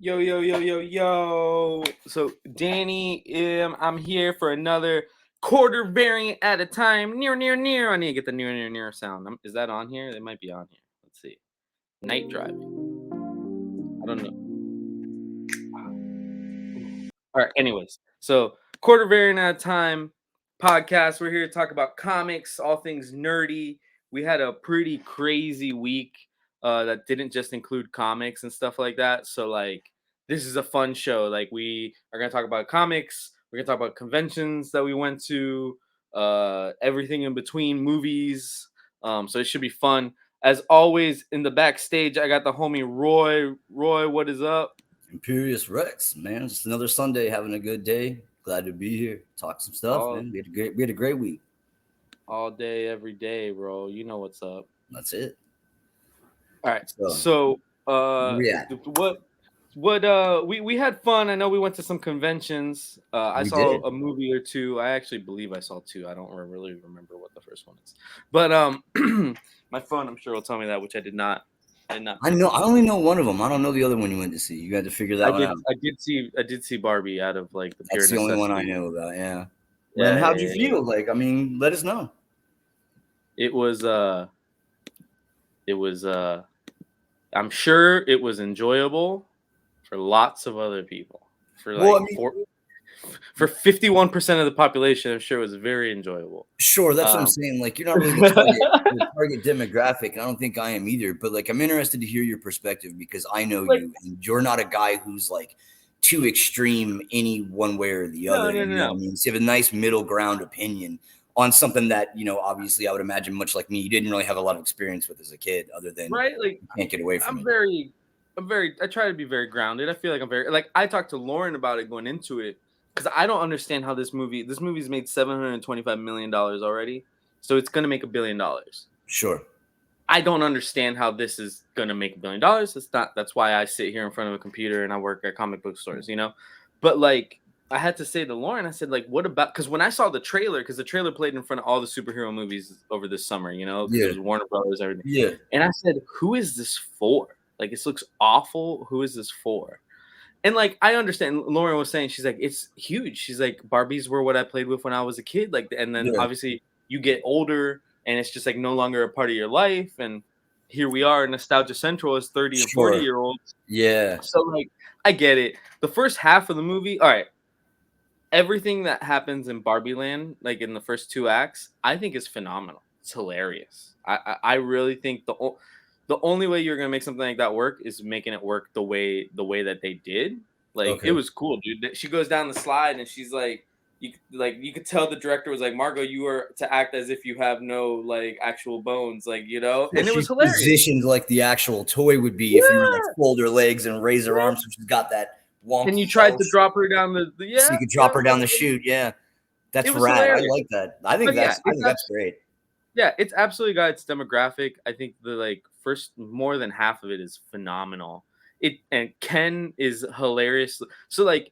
Yo, yo, yo, yo, yo. So, Danny, I'm here for another quarter variant at a time. Near, near, near. I need to get the near, near, near sound. Is that on here? It might be on here. Let's see. Night driving. I don't know. All right. Anyways, so quarter variant at a time podcast. We're here to talk about comics, all things nerdy. We had a pretty crazy week that didn't just include comics and stuff like that. So this is a fun show. Like we are gonna talk about comics. We're gonna talk about conventions that we went to, everything in between, movies. So it should be fun. As always, in the backstage, I got the homie Roy. Roy, what is up? Imperious Rex, man. Just another Sunday, having a good day. Glad to be here. Talk some stuff, man. We had a great week. All day, every day, bro. You know what's up. That's it. All right. So we had fun. I know we went to some conventions. I saw a movie or two. I actually believe I saw two. I don't really remember what the first one is. But my phone, I'm sure, will tell me that, which I did not. I only know one of them. I don't know the other one you went to see. You had to figure that one out. I did see Barbie out of like the pure That's the only one I know about. Yeah. And how'd you feel? Like, I mean, let us know. It was I'm sure it was enjoyable for lots of other people. For 51% of the population, I'm sure it was very enjoyable. Sure, that's what I'm saying. Like, you're not really the target demographic, and I don't think I am either. But like, I'm interested to hear your perspective because I know you, and you're not a guy who's like too extreme any one way or the other. No. You know what I mean? So you have a nice middle ground opinion on something that, you know, obviously I would imagine, much like me, you didn't really have a lot of experience with as a kid, other than like you can't get away from it. I try to be very grounded. I feel like I'm very, like, I talked to Lauren about it going into it because I don't understand how this movie's made $725 million already, so it's gonna make $1 billion. Sure. I don't understand how this is gonna make $1 billion. It's not. That's why I sit here in front of a computer and I work at comic book stores, you know. But like, I had to say to Lauren, I said, like, what about? Because when I saw the trailer, because the trailer played in front of all the superhero movies over this summer, you know, because it was Warner Brothers, everything. Yeah. And I said, who is this for? Like, this looks awful. Who is this for? And like, I understand. Lauren was saying, she's like, it's huge. She's like, Barbies were what I played with when I was a kid. Like, and then obviously you get older, and it's just like no longer a part of your life. And here we are, Nostalgia Central is 30 and 40-year-olds. Yeah. So like, I get it. The first half of the movie, all right. Everything that happens in Barbie Land, like in the first two acts, I think is phenomenal. It's hilarious. I really think the only way you're gonna make something like that work is making it work the way that they did. Like, It was cool, dude. She goes down the slide and she's like, you could tell the director was like, Margot, you are to act as if you have no like actual bones, like, you know. And it was hilarious. Positioned like the actual toy would be if you were like fold her legs and raise her arms, so she's got that wonky. And you tried to drop her down the so you could drop her down the chute. Yeah, that's rad. Hilarious. I like that. I think that's great. Yeah, it's absolutely got its demographic. I think the first more than half of it is phenomenal. And Ken is hilarious. So like,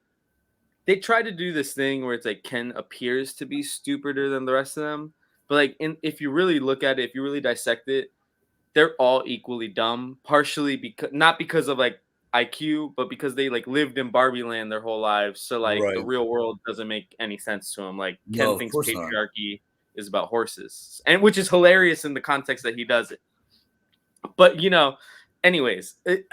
they try to do this thing where it's like Ken appears to be stupider than the rest of them, but like, if you really look at it, if you really dissect it, they're all equally dumb. Partially not because of like IQ, but because they like lived in Barbie Land their whole lives. So like the real world doesn't make any sense to them. Like Ken thinks patriarchy is about horses, and which is hilarious in the context that he does it. But you know, anyways, it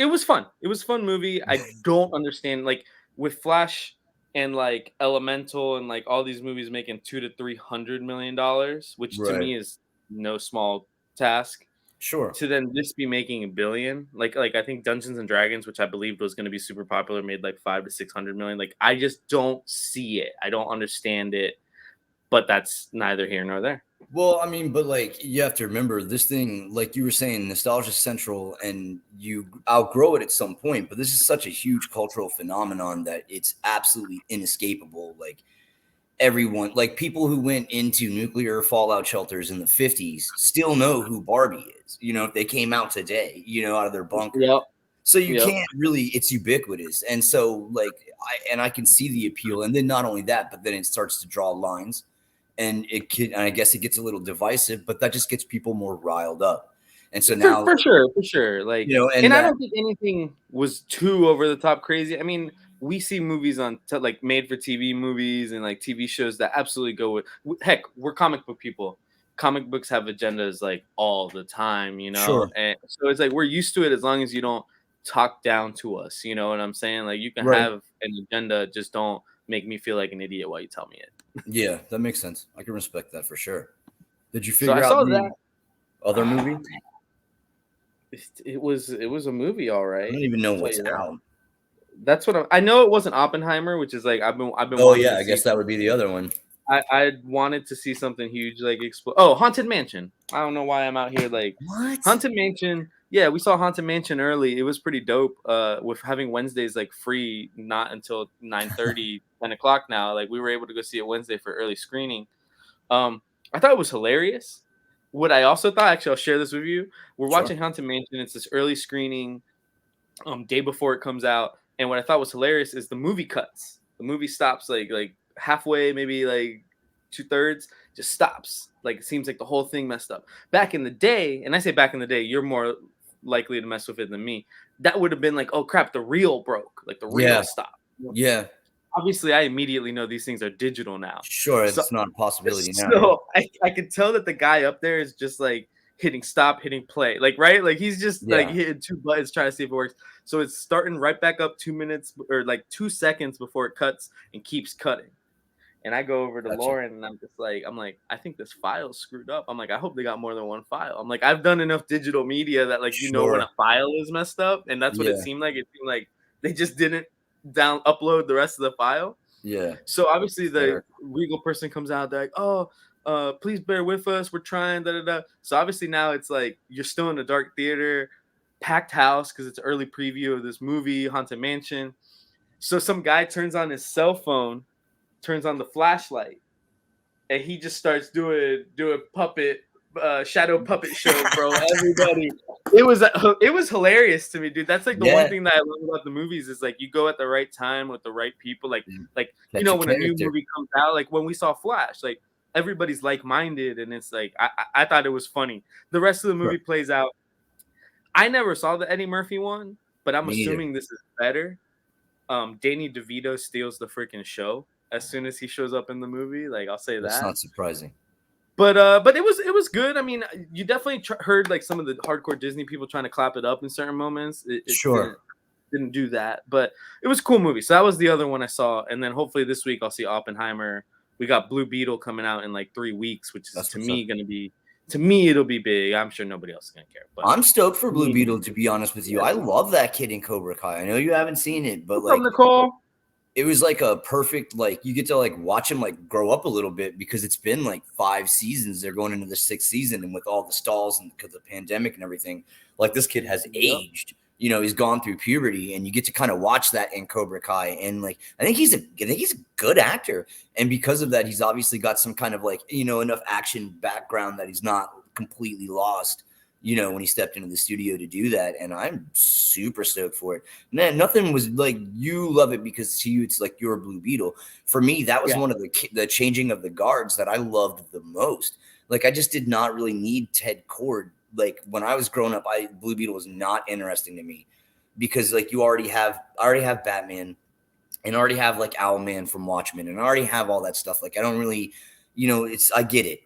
was fun. It was a fun movie. I don't understand, like, with Flash and like Elemental and like all these movies making $200 to $300 million, which to me is no small task. Sure. To then this be making $1 billion, like I think Dungeons and Dragons, which I believed was going to be super popular, made like $500 to $600 million. Like, I just don't see it. I don't understand it. But that's neither here nor there. Well, I mean, but like, you have to remember this thing, like you were saying, Nostalgia Central, and you outgrow it at some point. But this is such a huge cultural phenomenon that it's absolutely inescapable. Like, everyone, like people who went into nuclear fallout shelters in the 50s still know who Barbie is. You know, if they came out today, you know, out of their bunker. Yep. So you can't really, it's ubiquitous. And so like, I can see the appeal. And then not only that, but then it starts to draw lines. And I guess it gets a little divisive, but that just gets people more riled up. And so now, for sure. Like, and and I that, don't think anything was too over the top crazy. I mean, we see movies on like made for TV movies and like TV shows that absolutely go with. Heck, we're comic book people. Comic books have agendas like all the time, sure, and so it's like we're used to it as long as you don't talk down to us. You know what I'm saying? Like you can right. have an agenda, just don't make me feel like an idiot while you tell me it. Yeah, that makes sense. I can respect that for sure. Did you So I figure out saw the that. other movie? It was a movie, all I right. don't even know I'll tell what's you that. out. That's what I know. It wasn't Oppenheimer, which is like I've been Oh wanting yeah, to I see. guess that would be the other one. I wanted to see something huge like explode. Oh, Haunted Mansion. I don't know why I'm out here like What? Haunted Mansion. Yeah, we saw Haunted Mansion early. It was pretty dope. With having Wednesdays like free, not until 9:30, 10 o'clock now. Like we were able to go see it Wednesday for early screening. Um, I thought it was hilarious. What I also thought, actually, I'll share this with you. We're Sure. watching Haunted Mansion. It's this early screening, day before it comes out. And what I thought was hilarious is the movie cuts. The movie stops like halfway, maybe like 2/3, just stops. Like it seems like the whole thing messed up. Back in the day, and I say back in the day, you're more likely to mess with it than me. That would have been like, oh crap, the reel broke, like the reel Yeah, stopped. yeah, Obviously, I immediately know these things are digital now. sure. So It's not a possibility now. Yeah, so I could tell that the guy up there is just like hitting stop, hitting play, like right, like he's just like yeah, hitting two buttons trying to see if it works. So it's starting right back up 2 minutes or like 2 seconds before it cuts and keeps cutting. And I go over to gotcha. Lauren and I'm like, I think this file's screwed up. I'm like, I hope they got more than one file. I'm like, I've done enough digital media that like when Sure. a file is messed up, and that's what it Yeah, seemed like. It seemed like they just didn't upload the rest of the file. yeah. So obviously the Hysterical. legal person comes out, they're like, "Oh, please bear with us. We're trying." Da da da. So obviously now it's like you're still in a dark theater, packed house because it's an early preview of this movie, Haunted Mansion. So some guy turns on his cell phone, turns on the flashlight, and he just starts doing puppet shadow puppet show, bro. Everybody, it was hilarious to me, dude. That's like the one Yeah, thing that I love about the movies is like you go at the right time with the right people. and Like catch a when a new character. movie comes out, like when we saw Flash, like everybody's like minded, and it's like I thought it was funny. The rest of the movie Sure. plays out. I never saw the Eddie Murphy one, but I'm Me either. assuming this is better. Danny DeVito steals the freaking show as soon as he shows up in the movie. Like I'll say That's that. not surprising. But it was good. I mean, you definitely heard like some of the hardcore Disney people trying to clap it up in certain moments. It Sure. didn't do that, but it was a cool movie. So that was the other one I saw, and then hopefully this week I'll see Oppenheimer. We got Blue Beetle coming out in like 3 weeks, which is That's what's up. to me it'll be big. I'm sure nobody else is gonna care, but I'm stoked for to Blue me, Beetle, to be honest with you. yeah. I love that kid in Cobra Kai. I know you haven't seen it, but What's up, like Nicole? it was like a perfect, like you get to like watch him like grow up a little bit because it's been like 5 seasons. They're going into the 6th season, and with all the stalls and because of the pandemic and everything, like this kid has Yep. aged. He's gone through puberty, and you get to kind of watch that in Cobra Kai. And like I think he's a good actor, and because of that, he's obviously got some kind of like enough action background that he's not completely lost. When he stepped into the studio to do that, and I'm super stoked for it. Man, nothing was like you love it because to you it's like you're a Blue Beetle. For me, that was Yeah. one of the changing of the guards that I loved the most. Like I just did not really need Ted Cord. Like when I was growing up, Blue Beetle was not interesting to me because like I already have Batman and I already have like Owlman from Watchmen and I already have all that stuff. Like I don't really, I get it.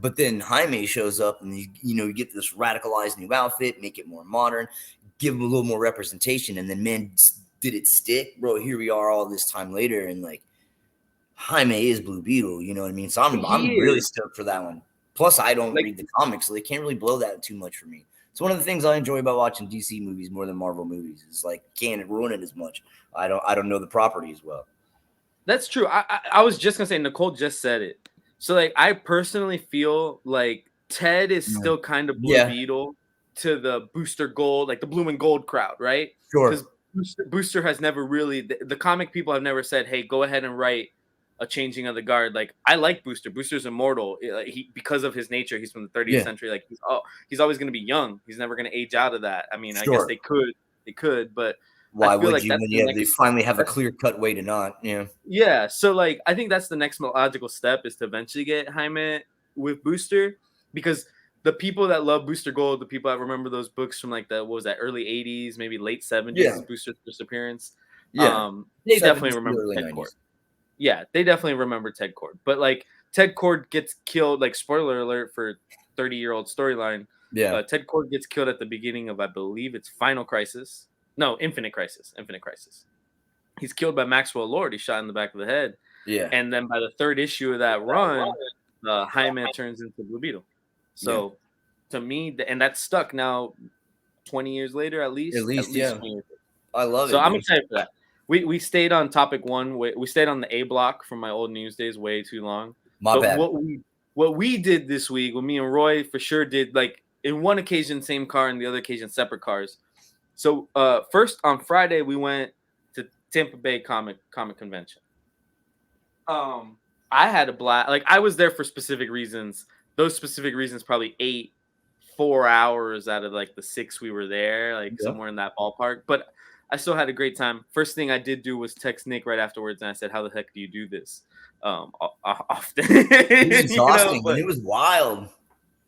But then Jaime shows up and you get this radicalized new outfit, make it more modern, give him a little more representation, and then man, did it stick, bro? Here we are all this time later, and like Jaime is Blue Beetle, you know what I mean? So I'm He really is stoked for that one. Plus, I don't like read the comics, so they can't really blow that too much for me. It's one of the things I enjoy about watching DC movies more than Marvel movies. It's like can't ruin it as much. I don't know the property as well. That's true. I was just gonna say Nicole just said it. So like I personally feel like Ted is Mm. still kind of Blue Yeah, Beetle to the Booster Gold, like the Blue and Gold crowd, right? sure. Because Booster has never really the comic people have never said, "Hey, go ahead and write a changing of the guard." Like I like Booster. Booster's immortal. He because of his nature, he's from the 30th Yeah, century. Like he's always gonna be young. He's never gonna age out of that. I mean, I guess sure. they could, but I Why feel would like you that's when the they next. finally have a clear cut way to not? Yeah, Yeah, so like I think that's the next logical step is to eventually get Jaime with Booster because the people that love Booster Gold, the people that remember those books from like the what was that early '80s, maybe late '70s, Yeah, Booster's first appearance, yeah. they definitely 70s to the remember early Ted Cord. 90s. Yeah, they definitely remember Ted Cord. But like Ted Cord gets killed. Like spoiler alert for 30-year-old storyline. Yeah. Ted Cord gets killed at the beginning of I believe it's Final Crisis. No, Infinite Crisis. Infinite Crisis. He's killed by Maxwell Lord. He's shot in the back of the head. Yeah. And then by the third issue of that run, High-Man turns into Blue Beetle. Yeah. So to me, and that's stuck now 20 years later, at least. At least, yeah. 20 years later. I love it. So I'm Dude. excited for that. We stayed on topic one. We stayed on the A block from my old news days way too long. My bad. What we did this week, what me and Roy for sure did, like in one occasion same car and the other occasion separate cars. So first on Friday we went to Tampa Bay Comic Convention. I had a blast. Like I was there for specific reasons. Those specific reasons probably ate 4 hours out of like the 6 we were there, like somewhere in that ballpark. But I still had a great time. First thing I did do was text Nick right afterwards, and I said, "How the heck do you do this?" Often. It was exhausting. But it was wild.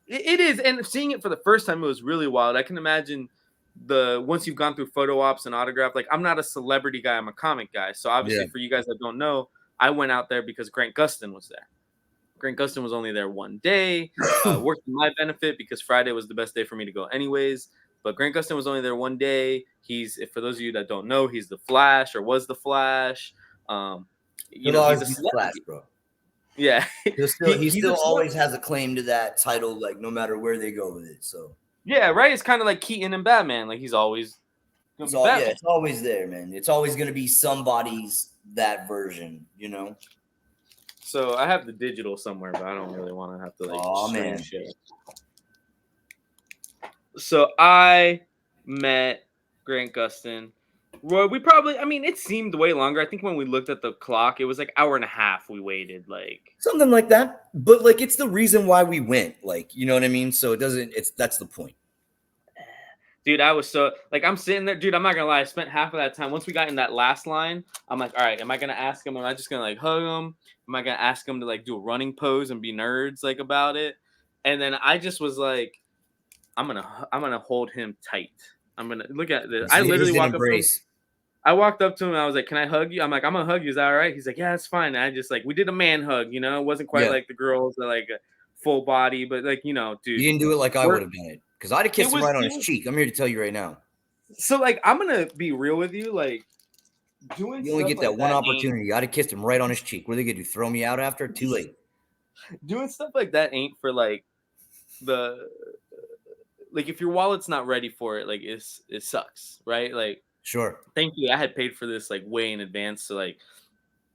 It is, and seeing it for the first time, it was really wild. I can imagine once you've gone through photo ops and autograph. Like I'm not a celebrity guy; I'm a comic guy. So obviously, for you guys that don't know, I went out there because Grant Gustin was there. Grant Gustin was only there one day, worked to my benefit because Friday was the best day for me to go anyways. But Grant Gustin was only there one day. For those of you that don't know, he's the Flash or was the Flash. He's a Flash, bro. Yeah. He still always has a claim to that title, like no matter where they go with it. So yeah, right. It's kind of like Keaton and Batman. Like he's always it's always there, man. It's always gonna be somebody's that version, you know. So I have the digital somewhere, but I don't really want to have to like shit. So I met Grant Gustin. Roy, it seemed way longer. I think when we looked at the clock, it was like hour and a half we waited, like something like that. But like it's the reason why we went, like, you know what I mean? So that's the point. Dude, I was so like I'm sitting there, dude. I'm not gonna lie. I spent half of that time. Once we got in that last line, I'm like, all right, am I gonna ask him? Am I just gonna like hug him? Am I gonna ask him to like do a running pose and be nerds like about it? And then I just was like, I'm gonna hold him tight. I'm gonna look at this. I literally walked up to him. I walked up to him. And I was like, "Can I hug you?" I'm like, "I'm gonna hug you. Is that all right?" He's like, "Yeah, it's fine." And I just like we did a man hug. You know, it wasn't quite like the girls that like full body, but like dude, you didn't do it like I would have done it. Because I'd have kissed him right on his cheek. I'm here to tell you right now. So, like, I'm going to be real with you. Like, you only get that one opportunity. I'd have kissed him right on his cheek. What are they going to do? Throw me out after? Too late. Doing stuff like that ain't for, like, if your wallet's not ready for it, like, it sucks, right? Like, sure. Thankfully, I had paid for this, like, way in advance. So, like,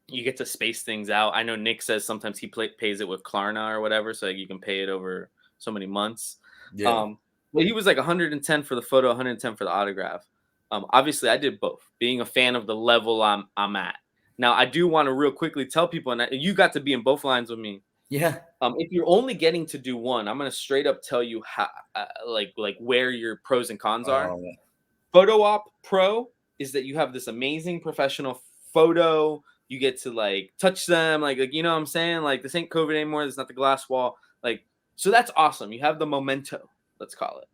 you get to space things out. I know Nick says sometimes he pays it with Klarna or whatever. So, like, you can pay it over so many months. Yeah. Well, he was like 110 for the photo, 110 for the autograph. Obviously, I did both, being a fan of the level I'm at. Now, I do want to real quickly tell people, and you got to be in both lines with me. Yeah. If you're only getting to do one, I'm going to straight up tell you how, like where your pros and cons are. Yeah. Photo op pro is that you have this amazing professional photo. You get to like touch them, like you know what I'm saying? Like this ain't COVID anymore. There's not the glass wall. Like, so that's awesome. You have the memento, let's call it.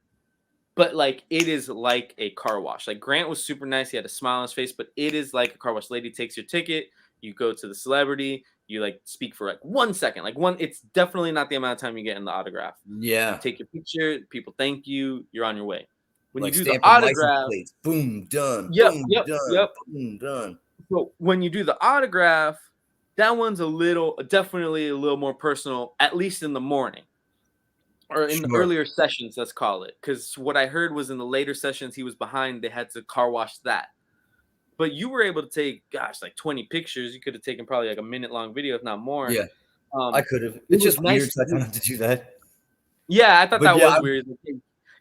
But like it is like a car wash. Like Grant was super nice. He had a smile on his face, but it is like a car wash. Lady takes your ticket. You go to the celebrity. You like speak for like 1 second. It's definitely not the amount of time you get in the autograph. Yeah. You take your picture. People thank you. You're on your way. When like you do the autograph, plates, boom, done. Yep, boom, yep, done. Yep. Boom, done. So when you do the autograph, that one's definitely a little more personal, at least in the morning. Or in the earlier sessions, let's call it. Because what I heard was in the later sessions he was behind, they had to car wash that. But you were able to take, like 20 pictures. You could have taken probably like a minute-long video, if not more. Yeah, I could have. It's just weird I don't have to do that. Yeah, I thought that was weird.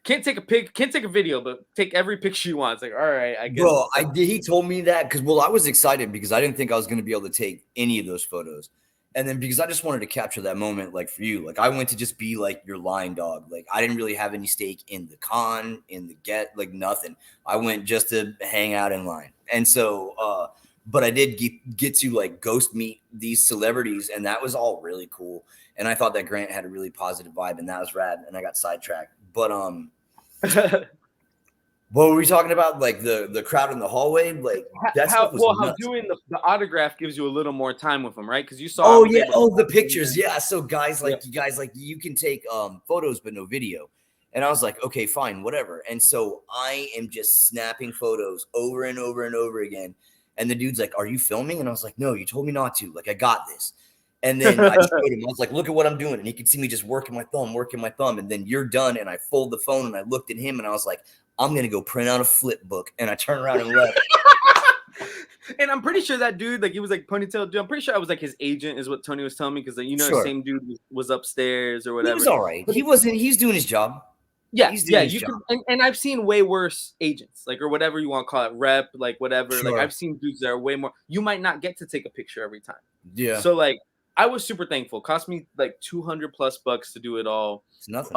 Can't take a video, but take every picture you want. It's like, all right, I guess. Bro, he told me that because, I was excited because I didn't think I was going to be able to take any of those photos. And then because I just wanted to capture that moment, like for you, like I went to just be like your line dog. Like I didn't really have any stake in the con, in the get, like nothing. I went just to hang out in line. And so but I did get to like ghost meet these celebrities, and that was all really cool. And I thought that Grant had a really positive vibe, and that was rad. And I got sidetracked, but what were we talking about? Like the crowd in the hallway, like that stuff was how nuts. doing the autograph gives you a little more time with them, right? Because you saw. Oh yeah, the pictures, yeah. So guys, Yeah. you can take photos but no video, and I was like, okay, fine, whatever. And so I am just snapping photos over and over and over again. And the dude's like, "Are you filming?" And I was like, "No, you told me not to. Like, I got this." And then I showed him. I was like, "Look at what I'm doing," and he could see me just working my thumb. And then you're done, and I fold the phone, and I looked at him, and I was like, "I'm gonna go print out a flip book," and I turned around and left. And I'm pretty sure that dude, like, he was like ponytail dude. I'm pretty sure I was like his agent, is what Tony was telling me, because like, Sure. the same dude was upstairs or whatever. He was all right. He wasn't. He's doing his job. Yeah, He's doing his you job. and I've seen way worse agents, like, or whatever you want to call it, rep, like whatever. Sure. Like, I've seen dudes that are way more. You might not get to take a picture every time. Yeah. So like, I was super thankful. It cost me like $200+ to do it all. It's nothing.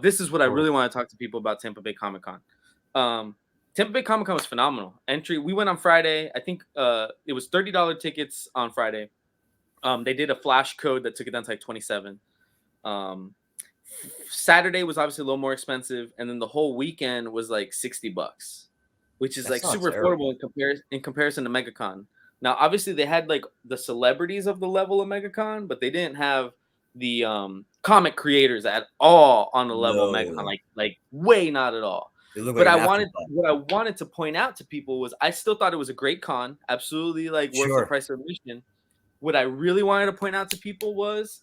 This is what I really want to talk to people about Tampa Bay Comic Con. Tampa Bay Comic Con was phenomenal. Entry, we went on Friday. I think it was $30 tickets on Friday. They did a flash code that took it down to like 27. Saturday was obviously a little more expensive, and then the whole weekend was like $60, which is like super affordable in comparison to MegaCon. Now, obviously, they had like the celebrities of the level of MegaCon, but they didn't have the comic creators at all on the level of MegaCon, like way not at all. But what I wanted to point out to people was I still thought it was a great con, absolutely like worth the price of admission. What I really wanted to point out to people was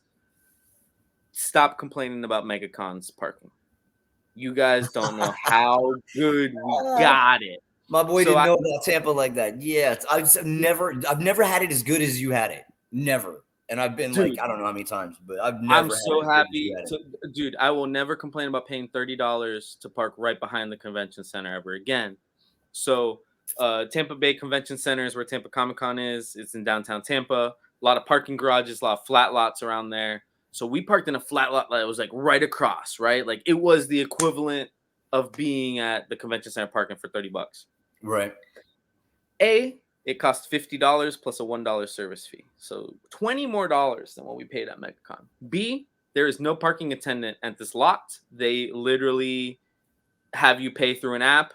stop complaining about MegaCon's parking. You guys don't know how good we got it. My boy didn't know about Tampa like that. Yeah, I've never had it as good as you had it. Never. And I've been like, I don't know how many times, but I've never. I'm so happy. Dude, I will never complain about paying $30 to park right behind the convention center ever again. So Tampa Bay Convention Center is where Tampa Comic Con is. It's in downtown Tampa. A lot of parking garages, a lot of flat lots around there. So we parked in a flat lot that was like right across, right? Like it was the equivalent of being at the convention center parking for $30. Right. It cost $50 plus a $1 service fee. So $20 more than what we paid at MegaCon. B, there is no parking attendant at this lot. They literally have you pay through an app.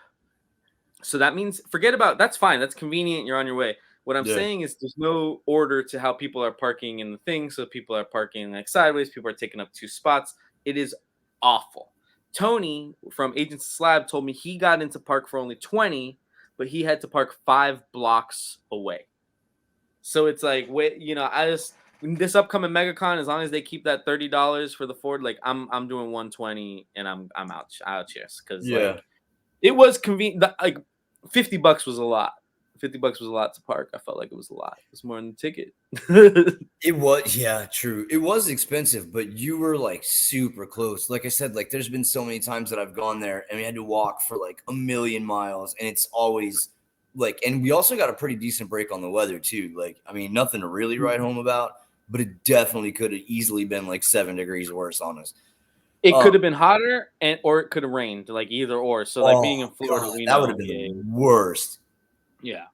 So that means that's fine. That's convenient. You're on your way. What I'm saying is there's no order to how people are parking in the thing. So people are parking like sideways. People are taking up 2 spots. It is awful. Tony from Agents of Slab told me he got into park for only 20, but he had to park 5 blocks away. So it's like, this upcoming MegaCon, as long as they keep that $30 for the Ford, like I'm doing 120 and I'm out cheers, because like it was convenient. Like $50 was a lot. $50 was a lot to park. I felt like it was a lot. It was more than the ticket. It was, yeah, true. It was expensive, but you were like super close. Like I said, like there's been so many times that I've gone there and we had to walk for like a million miles, and it's always like, and we also got a pretty decent break on the weather too. Like, I mean, nothing to really write home about, but it definitely could have easily been like 7 degrees worse on us. It could have been hotter, or it could have rained, like either or. So like being in Florida, that would have been the worst. Yeah.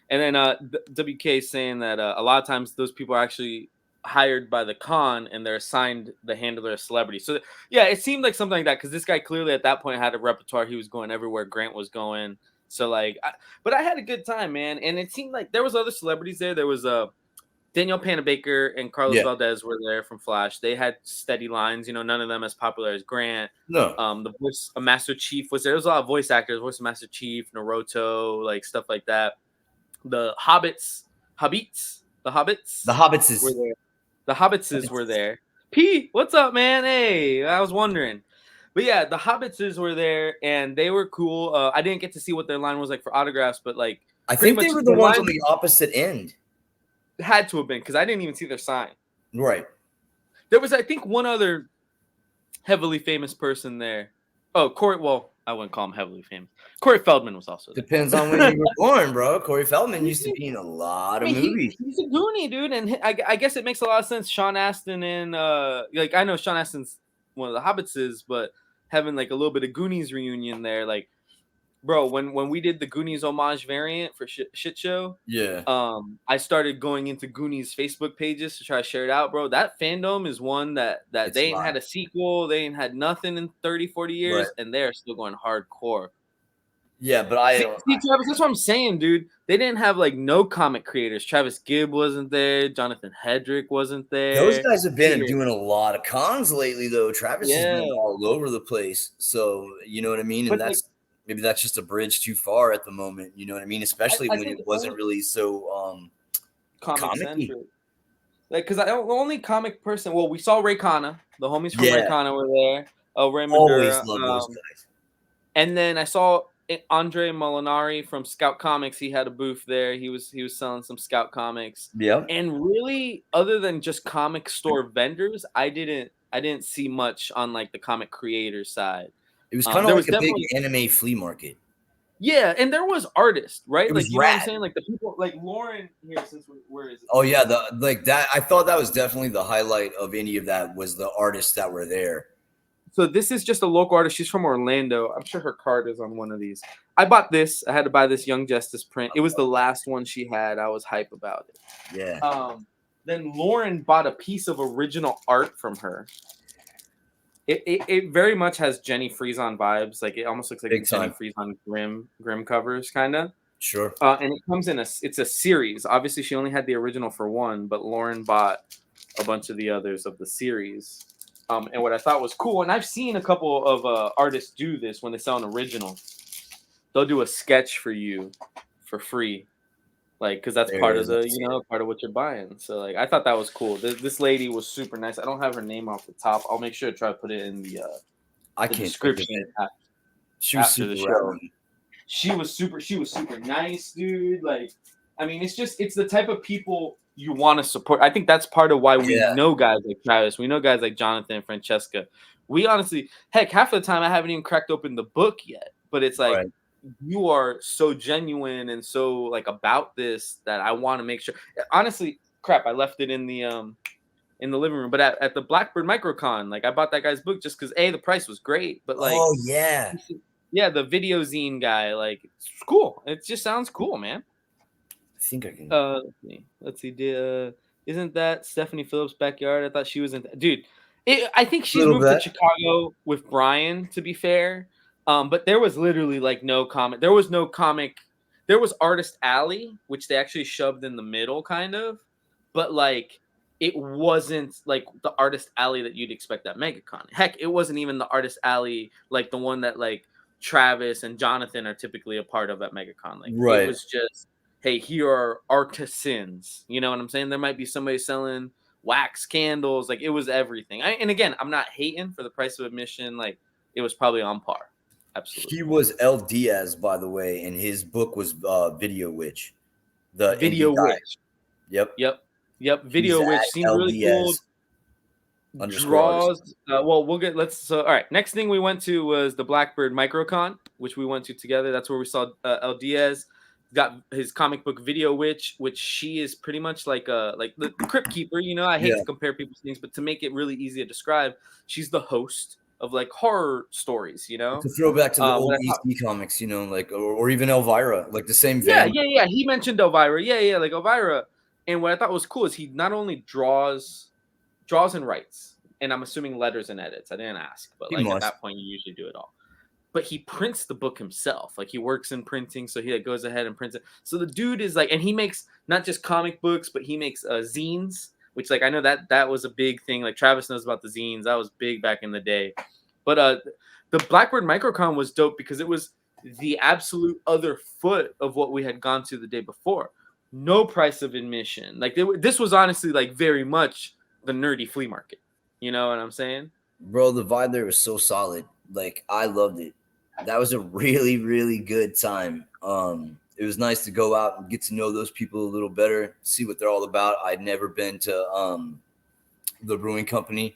And then WK is saying that a lot of times those people are actually hired by the con and they're assigned the handler of celebrity. So yeah, it seemed like something like that, because this guy clearly at that point had a repertoire. He was going everywhere Grant was going. So like, but I had a good time, man. And it seemed like there was other celebrities there. There was Danielle Panabaker and Carlos Valdez were there from Flash. They had steady lines, none of them as popular as Grant. No. The voice of Master Chief was there. There was a lot of voice actors, voice of Master Chief, Naruto, like stuff like that. The Hobbits were there. The Hobbitses were there. P, what's up, man? Hey, I was wondering. But yeah, the Hobbitses were there, and they were cool. I didn't get to see what their line was like for autographs, but like I think they were the ones on the opposite end. Had to have been, because I didn't even see their sign. Right. There was, I think, one other heavily famous person there. Oh, Corey. Well, I wouldn't call him heavily famous. Corey Feldman was also there. Depends on when you were born, bro. Corey Feldman used to be in a lot of movies. He's a Goonie, dude, and I guess it makes a lot of sense. Sean Astin and like, I know Sean Astin's one of the Hobbitses, but having like a little bit of Goonies reunion there, like bro, when we did the Goonies homage variant for shit show, Yeah. I started going into Goonies Facebook pages to try to share it out, bro. That fandom is one that It's they ain't live. had a sequel, they ain't had nothing in 30, 40 Right. years, and they're still going hardcore. Yeah, but See, Travis, that's what I'm saying, dude. They didn't have like no comic creators. Travis Gibb wasn't there. Jonathan Hedrick wasn't those there. guys have been Peter, doing a lot of cons lately, though. Travis has been yeah, all over the place. So, you know what I mean? And but like maybe that's just a bridge too far at the moment. You know what I mean? Especially I when think it wasn't really so comic comic-y. centric. Like, because the only comic person, well, we saw Ray Kana. The homies from Ray Yeah, Kana were there. Ray always Madura. love those guys. And then I saw Andre Molinari from Scout Comics. He had a booth there. He was selling some Scout comics. Yeah. And really, other than just comic store vendors, I didn't see much on like the comic creator side. It was kind of There like was a big definitely anime flea market. yeah, and there was artists, right? It Like was you know what I'm rad. saying? Like the people like Lauren here. Since where is it? Oh yeah, that I thought that was definitely the highlight of any of that was the artists that were there. So this is just a local artist. She's from Orlando. I'm sure her card is on one of these. I bought this. I had to buy this Young Justice print. It was the last one she had. I was hype about it. Yeah. Then Lauren bought a piece of original art from her. It very much has Jenny Frieson vibes. Like it almost looks like Big the Jenny time. Frieson Grim covers, kind of. Sure. And it comes in it's a series. Obviously, she only had the original for one, but Lauren bought a bunch of the others of the series. And what I thought was cool, and I've seen a couple of artists do this when they sell an original. They'll do a sketch for you for free, like because that's There part it of is. I the see it. part of what you're buying. So like I thought that was cool. This lady was super nice. I don't have her name off the top. I'll make sure to try to put it in the I can't think of description it. She was after the super show. rowdy. She was super nice, dude. Like, I mean, it's the type of people you want to support. I think that's part of why we Yeah. know guys like Travis. We know guys like Jonathan and Francesca. We honestly, heck, half of the time I haven't even cracked open the book yet. But it's like Right. you are so genuine and so like about this that I want to make sure. Honestly, crap, I left it in the living room. But at the Blackbird MicroCon, like I bought that guy's book just because the price was great. But like, Oh yeah. yeah, the video zine guy, like it's cool. It just sounds cool, man. I think I can. Let's see. Isn't that Stephanie Phillips' backyard? I thought she was in. Dude, I think she's Little moved to bit. Chicago with Brian. To be fair, but there was literally like no comic. There was no comic. There was Artist Alley, which they actually shoved in the middle, kind of. But like, it wasn't like the Artist Alley that you'd expect at MegaCon. Heck, it wasn't even the Artist Alley like the one that like Travis and Jonathan are typically a part of at MegaCon. Like it Right. was just, hey, here are artisans. You know what I'm saying? There might be somebody selling wax candles. Like it was everything. And again, I'm not hating for the price of admission. Like it was probably on par. Absolutely. He was El Diaz, by the way, and his book was Video Witch. The Video indie guy. Witch. Yep. Video He's Witch at seemed El really cool. Diaz _ Draws. Well, we'll get. All right. Next thing we went to was the Blackbird MicroCon, which we went to together. That's where we saw El Diaz. Got his comic book Video Witch, which she is pretty much like the Crypt Keeper. You know, I hate to compare people's things, but to make it really easy to describe, she's the host of like horror stories. You know, To throw back to the old EC comics, you know, like or even Elvira, like the same vein. Yeah. He mentioned Elvira. Yeah, like Elvira. And what I thought was cool is he not only draws and writes, and I'm assuming letters and edits. I didn't ask, but like at that point, you usually do it all. But he prints the book himself. Like he works in printing, so he like, goes ahead and prints it. So the dude is like, and he makes not just comic books, but he makes zines, which like I know that was a big thing. Like Travis knows about the zines. That was big back in the day. But the Blackbird MicroCon was dope because it was the absolute other foot of what we had gone to the day before. No price of admission. Like this was honestly like very much the nerdy flea market. You know what I'm saying? Bro, the vibe there was so solid. Like I loved it. That was a really, really good time. It was nice to go out and get to know those people a little better, see what they're all about. I'd never been to the brewing company,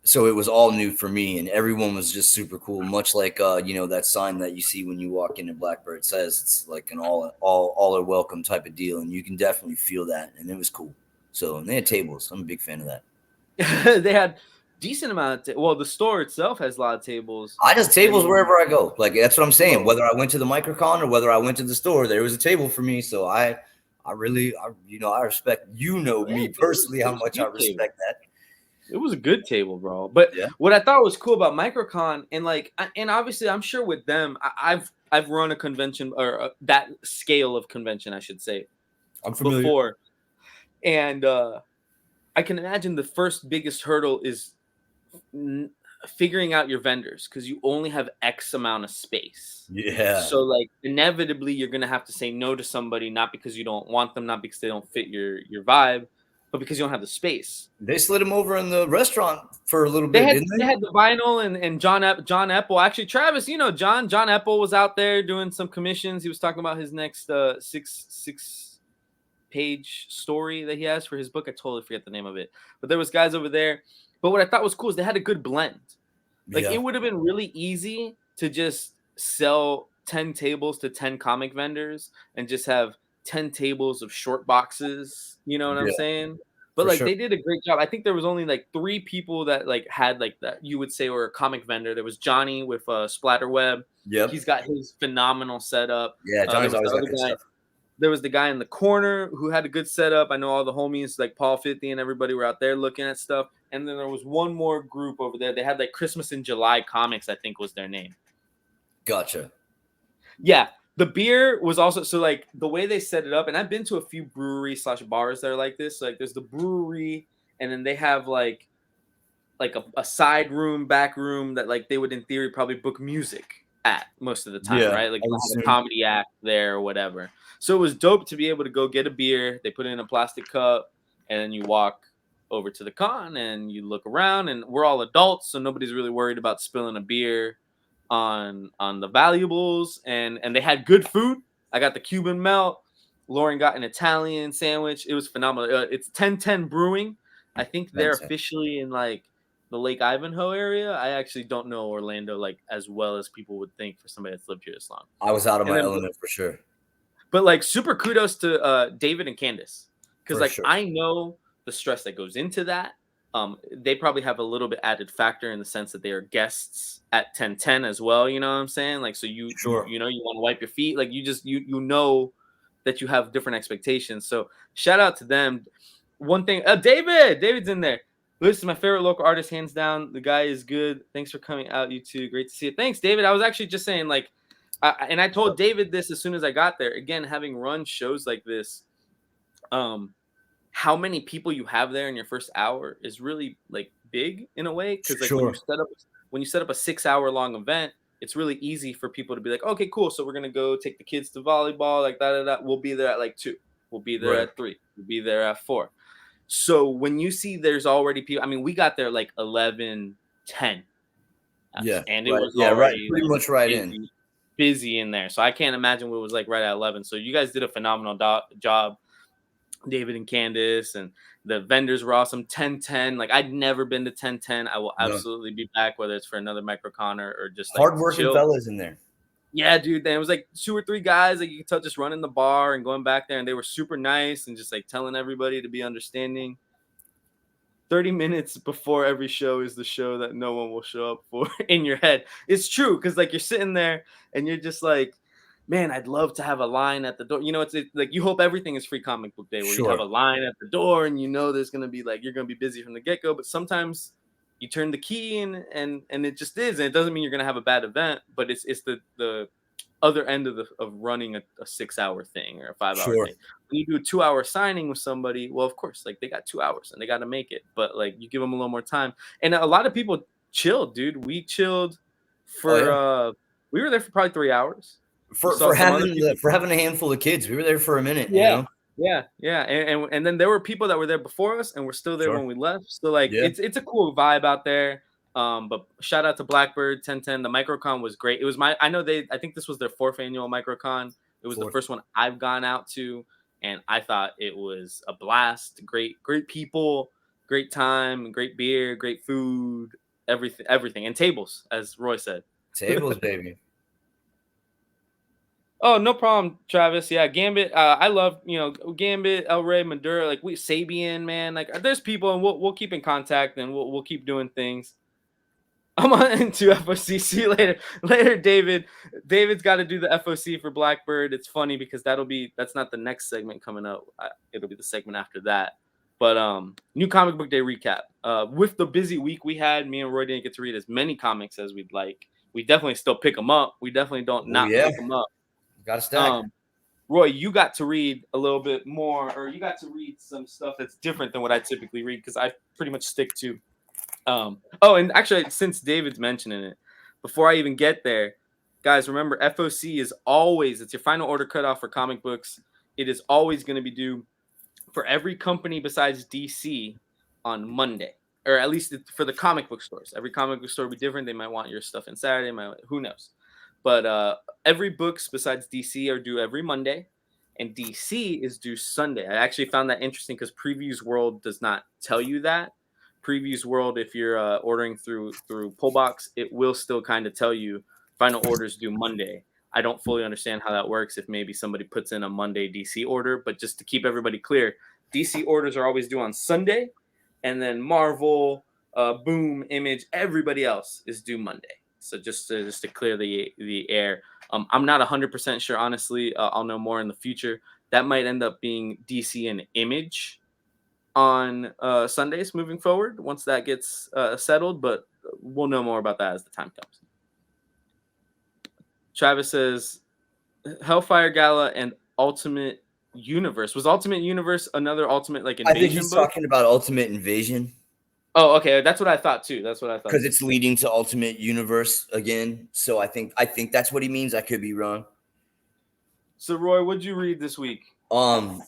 so it was all new for me, and everyone was just super cool. Much like you know, that sign that you see when you walk into Blackbird says it's like an all are welcome type of deal, and you can definitely feel that, and it was cool. So and they had tables. I'm a big fan of that. They had decent amount of well, the store itself has a lot of tables. I just tables And wherever I go. Like that's what I'm saying. bro, Whether I went to the MicroCon or whether I went to the store, there was a table for me. So I really, I respect, yeah, me dude, personally, it how was a much I good table. respect that. It was a good table, bro. But Yeah, what I thought was cool about MicroCon, and like, and obviously, I'm sure with them, I've run a convention or that scale of convention, I should say, I'm familiar. before, and I can imagine the first biggest hurdle is n- figuring out your vendors because you only have X amount of space. Yeah, So like inevitably you're gonna have to say no to somebody, not because you don't want them, not because they don't fit your vibe, but because you don't have the space. they slid him over in the restaurant for a little They bit, had didn't they they? had the vinyl and John Epple. Actually, Travis, you know John Epple was out there doing some commissions. He was talking about his next six page story that he has for his book. I totally forget the name of it. But there was guys over there. But what I thought was cool is they had a good blend. Like it Yeah, would have been really easy to just sell 10 tables to 10 comic vendors and just have 10 tables of short boxes, you know what I'm yeah, saying? But for like sure. they did a great job. I think there was only like 3 people that like had like that you would say were a comic vendor. There was Johnny with Splatterweb. Yep. He's got his phenomenal setup. Yeah, There Johnny's was the always got other good guy stuff. there was the guy in the corner who had a good setup. I know all the homies like Paul 50 and everybody were out there looking at stuff. And then there was one more group over there. They had like Christmas in July Comics, I think was their name. Gotcha. Yeah. The beer was also so like the way they set it up, and I've been to a few brewery slash bars that are like this. Like there's the brewery, and then they have like a side room, back room that like they would in theory probably book music at most of the time, Yeah, right? Like I you would have a assume. comedy act there or whatever. So it was dope to be able to go get a beer. They put it in a plastic cup, and then you walk over to the con and you look around, and we're all adults, so nobody's really worried about spilling a beer on the valuables. And they had good food. I got the Cuban melt. Lauren got an Italian sandwich. It was phenomenal. It's 1010 Brewing. I think they're That's it. officially in like the Lake Ivanhoe area. I actually don't know Orlando like as well as people would think for somebody that's lived here this long. I was out of And my then, element for sure. but like super kudos to David and Candace because For like sure. I know the stress that goes into that. They probably have a little bit added factor in the sense that they are guests at 1010 as well. You know what I'm saying? Like so Sure. you know you want to wipe your feet. Like you just you know that you have different expectations. So shout out to them. One thing, David's in there. This is my favorite local artist, hands down. The guy is good. Thanks for coming out, you two. Great to see it. Thanks, David. I was actually just saying, like, and I told David this as soon as I got there. Again, having run shows like this, um, how many people you have there in your first hour is really like big in a way. Because like Sure. when you set up a 6 hour long event, it's really easy for people to be like, okay, cool. So we're gonna go take the kids to volleyball, like that. We'll be there at like 2. We'll be there Right. at 3. We'll be there at 4. So when you see there's already people, I mean, we got there like 11:10, Yeah. and it Right. was Yeah. Right. already Pretty like much right in. busy in there. So I can't imagine what it was like right at 11. So you guys did a phenomenal job, David and Candace, and the vendors were awesome. 1010, like I'd never been to 1010. I will No. absolutely be back, whether it's for another microcon or just like to Hardworking chill. fellas in there. Yeah, dude. Then it was like 2 or 3 guys like you could tell just running the bar and going back there, and they were super nice and just like telling everybody to be understanding. 30 minutes before every show is the show that no one will show up for in your head. It's true because like you're sitting there and you're just like, man, I'd love to have a line at the door. You know, it's like you hope everything is free comic book day where you have Sure. a line at the door and you know there's gonna be like you're gonna be busy from the get-go, but sometimes you turn the key and it just is, and it doesn't mean you're gonna have a bad event, but it's the other end of running a 6 hour thing or a 5 hour Sure. thing. When you do a 2 hour signing with somebody, well, of course, like they got 2 hours and they got to make it, but like you give them a little more time. And a lot of people chilled, dude. We chilled Oh for yeah. we were there for probably 3 hours. We For saw for some other having people. for having a handful of kids, we were there for a minute. Yeah. Yeah. And then there were people that were there before us and were still there Sure. when we left. So like Yeah. it's a cool vibe out there. But shout out to Blackbird 1010. The MicroCon was great. It was I think this was their 4th annual MicroCon. It was the Fourth. first one I've gone out to, and I thought it was a blast. Great people, great time, great beer, great food, everything, and tables, as Roy said. Tables, baby. Oh, no problem, Travis. Yeah, Gambit. I love Gambit, El Rey, Madura. Like we Sabian, man. Like there's people, and we'll keep in contact, and we'll keep doing things. I'm on into FOC. See you later. Later, David. David's got to do the FOC for Blackbird. It's funny because that's not the next segment coming up. It'll be the segment after that. But new comic book day recap. With the busy week we had, me and Roy didn't get to read as many comics as we'd like. We definitely still pick them up. We definitely don't Oh not yeah, pick them up. got a stack. Roy, you got to read a little bit more, or you got to read some stuff that's different than what I typically read because I pretty much stick to and actually, since David's mentioning it, before I even get there, guys, remember FOC is always it's your final order cutoff for comic books. It is always going to be due for every company besides DC on Monday, or at least for the comic book stores. Every comic book store will be different. They might want your stuff in Saturday, who knows? But every books besides DC are due every Monday, and DC is due Sunday. I actually found that interesting because Previews World does not tell you that. Previews World, if you're ordering through Pullbox, it will still kind of tell you final orders due Monday. I don't fully understand how that works if maybe somebody puts in a Monday DC order, but just to keep everybody clear, DC orders are always due on Sunday, and then Marvel, Boom, Image, everybody else is due Monday. So just to clear the air, I'm not 100% sure. Honestly, I'll know more in the future. That might end up being DC and Image on Sundays moving forward once that gets settled, but we'll know more about that as the time comes. Travis says Hellfire Gala and Ultimate Universe. Was Ultimate Universe another Ultimate like I think Invasion he's book? talking about Ultimate Invasion. Oh, okay. That's what I thought too. Because it's leading to Ultimate Universe again. So I think that's what he means. I could be wrong. So Roy, what'd you read this week? Well,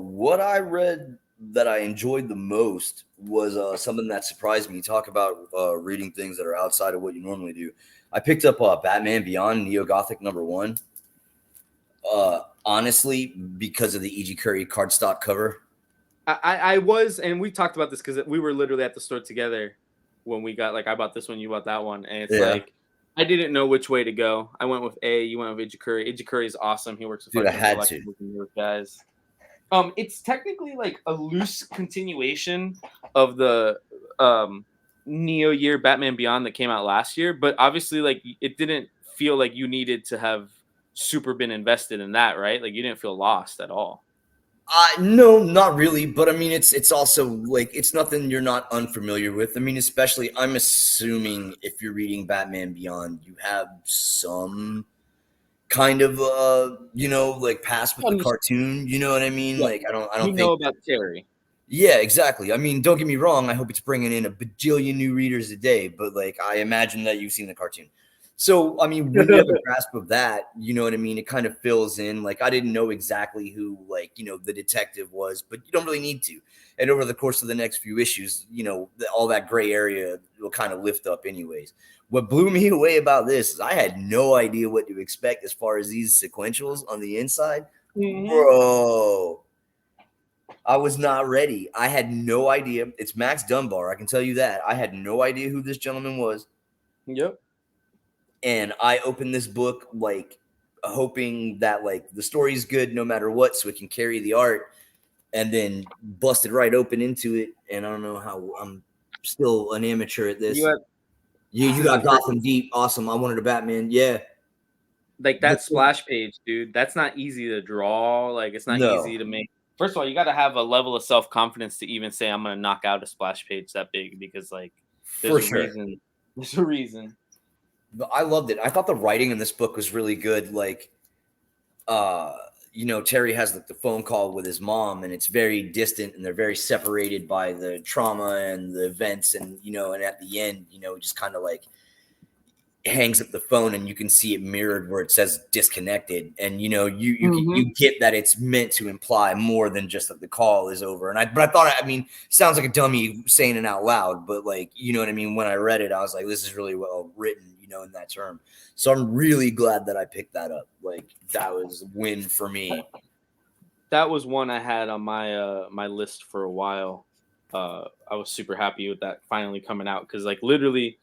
what I read that I enjoyed the most was something that surprised me. Talk about reading things that are outside of what you normally do. I picked up Batman Beyond Neo Gothic #1. Honestly, because of the E.G. Curry cardstock cover. I was, and we talked about this because we were literally at the store together when we got I bought this one, you bought that one, and it's like I didn't know which way to go. I went with A, you went with E.G. Curry. E.G. Curry is awesome. He works with I had to. New York guys. It's technically like a loose continuation of the Neo year Batman Beyond that came out last year, but obviously it didn't feel like you needed to have super been invested in that, right? Like you didn't feel lost at all. No, not really. But I mean, it's also it's nothing you're not unfamiliar with. I mean, especially I'm assuming if you're reading Batman Beyond, you have some kind of past with the cartoon. You know what I mean? Yeah. I don't know about Terry. Yeah, exactly. I mean, don't get me wrong. I hope it's bringing in a bajillion new readers a day, but I imagine that you've seen the cartoon. So, I mean, when you have a grasp of that, you know what I mean? It kind of fills in. I didn't know exactly who, the detective was, but you don't really need to. And over the course of the next few issues, all that gray area will kind of lift up anyways. What blew me away about this is I had no idea what to expect as far as these sequentials on the inside. Mm-hmm. Bro, I was not ready. I had no idea. It's Max Dunbar. I can tell you that. I had no idea who this gentleman was. Yep. And I opened this book hoping that the story's good no matter what, so it can carry the art, and then busted right open into it. And I don't know how I'm still an amateur at this. You got Gotham deep. Awesome. I wanted a Batman. Yeah. That splash page, dude. That's not easy to draw. It's not easy to make. First of all, you got to have a level of self-confidence to even say I'm going to knock out a splash page that big because there's reason. There's a reason. I loved it. I thought the writing in this book was really good. Terry has the phone call with his mom, and it's very distant, and they're very separated by the trauma and the events, and and at the end, he just kind of hangs up the phone, and you can see it mirrored where it says disconnected, and you get that it's meant to imply more than just that the call is over. But I thought, sounds like a dummy saying it out loud, but you know what I mean. When I read it, I was like, this is really well written, in that term. So I'm really glad that I picked that up. That was a win for me. That was one I had on my my list for a while. I was super happy with that finally coming out because literally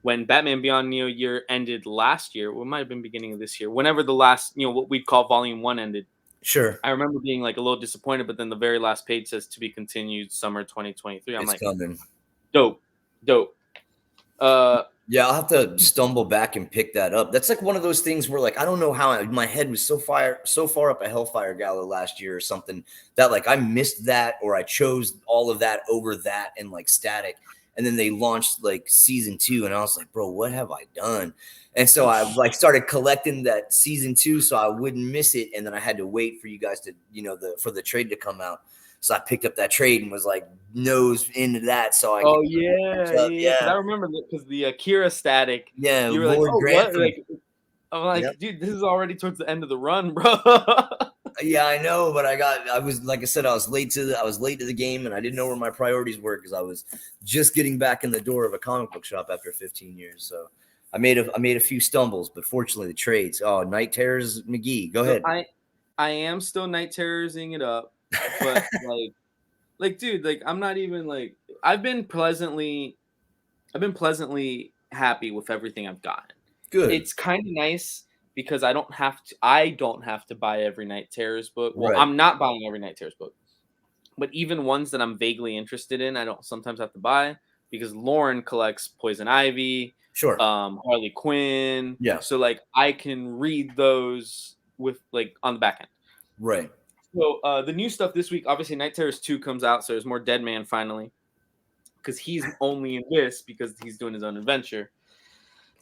when Batman Beyond Neo year ended last year, well, it might have been beginning of this year, whenever the last, what we'd call Volume 1 ended. Sure. I remember being like a little disappointed, but then the very last page says to be continued summer 2023. I'm It's like, coming. Dope. Yeah, I'll have to stumble back and pick that up. That's like one of those things where, like, I don't know how my head was so far up a Hellfire Gala last year or something that, like, I missed that, or I chose all of that over that and like Static. And then they launched like season 2, and I was like, bro, what have I done? And so I like started collecting that season 2 so I wouldn't miss it. And then I had to wait for you guys to, for the trade to come out. So I picked up that trade and was like nose into that. So I yeah. Because I remember because the Akira Static. Yeah, You were like, oh, Grant what? Like, I'm like, dude, this is already towards the end of the run, bro. Yeah, I know, but I was like I said, I was late to the game, and I didn't know where my priorities were because I was just getting back in the door of a comic book shop after 15 years. So I made a few stumbles, but fortunately the trades. Oh, Night Terrors McGee, go ahead. I am still Night Terrorsing it up, but like, dude, like I'm not even like I've been pleasantly happy with everything I've gotten. Good. It's kind of nice because I don't have to buy every Night Terrors book. Well, Right. I'm not buying every Night Terrors book. But even ones that I'm vaguely interested in, I don't sometimes have to buy because Lauren collects Poison Ivy, Sure. Harley Quinn. Yeah. So like I can read those with like on the back end. Right. So the new stuff this week, obviously Night Terrors 2 comes out, so there's more Deadman finally. Because he's only in this because he's doing his own adventure.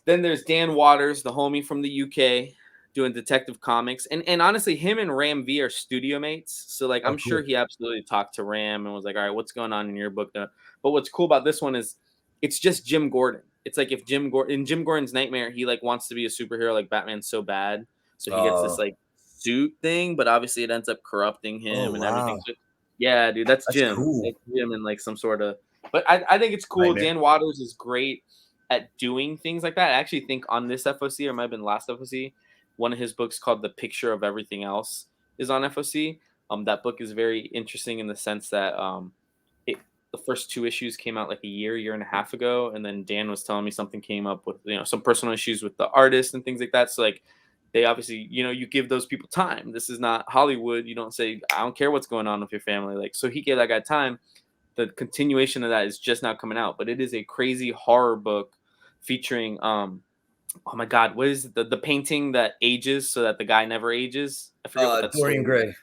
Then there's Dan Waters, the homie from the UK, doing Detective Comics. And honestly, him and Ram V are studio mates. So like I'm sure he absolutely talked to Ram and was like, all right, what's going on in your book? But what's cool about this one is it's just Jim Gordon. It's like if Jim Gordon's Nightmare, he like wants to be a superhero like Batman's so bad. So he gets this like suit thing, but obviously it ends up corrupting him and everything. So, yeah, dude, that's Jim. Cool. That's Jim in like some sort of. But I think it's cool. Nightmare. Dan Waters is great at doing things like that. I actually think on this FOC, or it might have been last FOC, one of his books called The Picture of Everything Else is on FOC. That book is very interesting in the sense that the first 2 issues came out like a year and a half ago. And then Dan was telling me something came up with, some personal issues with the artist and things like that. So like they obviously, you give those people time. This is not Hollywood. You don't say, I don't care what's going on with your family. Like, so he gave that guy time. The continuation of that is just now coming out, but it is a crazy horror book featuring oh my god, what is it? The painting that ages so that the guy never ages? I forget what that's. Dorian Gray.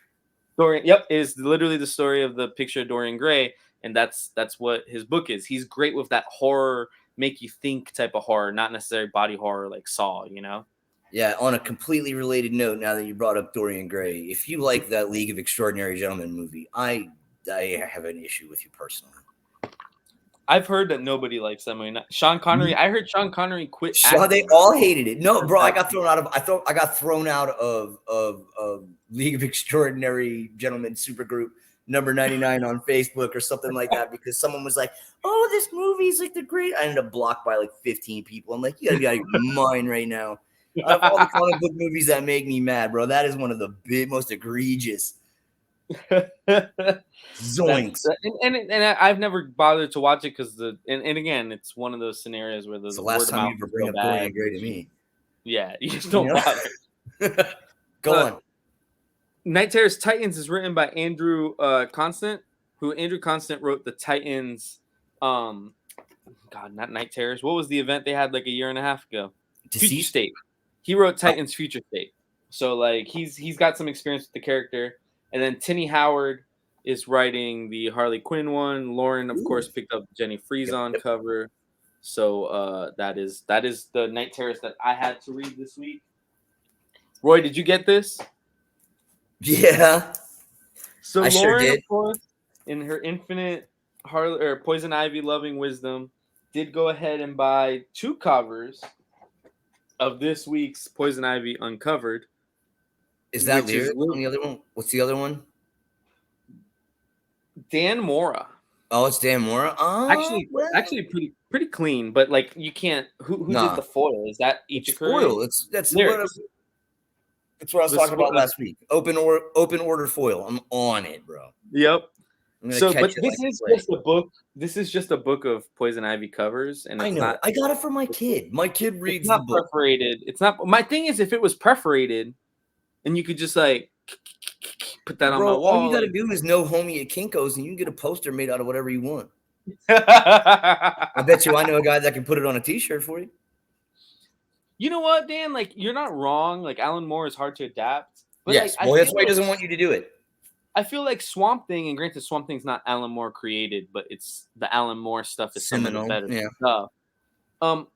Is literally the story of the picture of Dorian Gray, and that's what his book is. He's great with that horror, make you think type of horror, not necessarily body horror like Saw, Yeah, on a completely related note, now that you brought up Dorian Gray, if you like that League of Extraordinary Gentlemen movie, I have an issue with you personally. I've heard that nobody likes that movie. Sean Connery. I heard Sean Connery quit. They all hated it. No, bro, I got thrown out of. I got thrown out of League of Extraordinary Gentlemen supergroup number 99 on Facebook or something like that because someone was like, "Oh, this movie's like the great." I ended up blocked by like 15 people. I'm like, you gotta be out of your mind right now. Out of all the comic book movies that make me mad, bro, that is one of the most egregious. Zoinks. And I've never bothered to watch it because and again, it's one of those scenarios where the last time you ever bring up Dorian Gray to me. Yeah, you just don't bother. Go on. Night Terrors Titans is written by Andrew Constant, who Andrew Constant wrote the Titans. God, not Night Terrors. What was the event they had like a year and a half ago? Future State. He wrote Titans Future State. So like he's got some experience with the character. And then Tinny Howard is writing the Harley Quinn one. Lauren, of course, picked up Jenny Frieson cover. So that is the Night Terrors that I had to read this week. Roy, did you get this? Yeah. So I Lauren, sure did. Of course, in her infinite Harley or Poison Ivy loving wisdom, did go ahead and buy 2 covers of this week's Poison Ivy Uncovered. Is that Lyric on the other one? What's the other one? Dan Mora. Oh, it's Dan Mora. Oh, actually pretty clean, but like you can't. Who did the foil? Is that Ichikuri? Foil. That's what I was talking about last week. Open order foil. I'm on it, bro. Yep. I'm gonna So, catch but it this like is a play. just a book. This is just a book of Poison Ivy covers, and I it's know. not. I got it for my kid. My kid It's reads the not book. perforated. It's not. My thing is, if it was perforated, and you could just like put that on my Bro, all you wall, got to like. do is know homie at Kinko's, and you can get a poster made out of whatever you want. You I bet you I know a guy that can put it on a T-shirt for you. know what, Dan? Like, you're not wrong. Like, Alan Moore is hard to adapt, but like, Yes. Well, that's why he doesn't want you to do it. I feel like Swamp Thing, and granted, Swamp Thing's not Alan Moore created, but it's the Alan Moore stuff is some of the Seminole. better Yeah. stuff.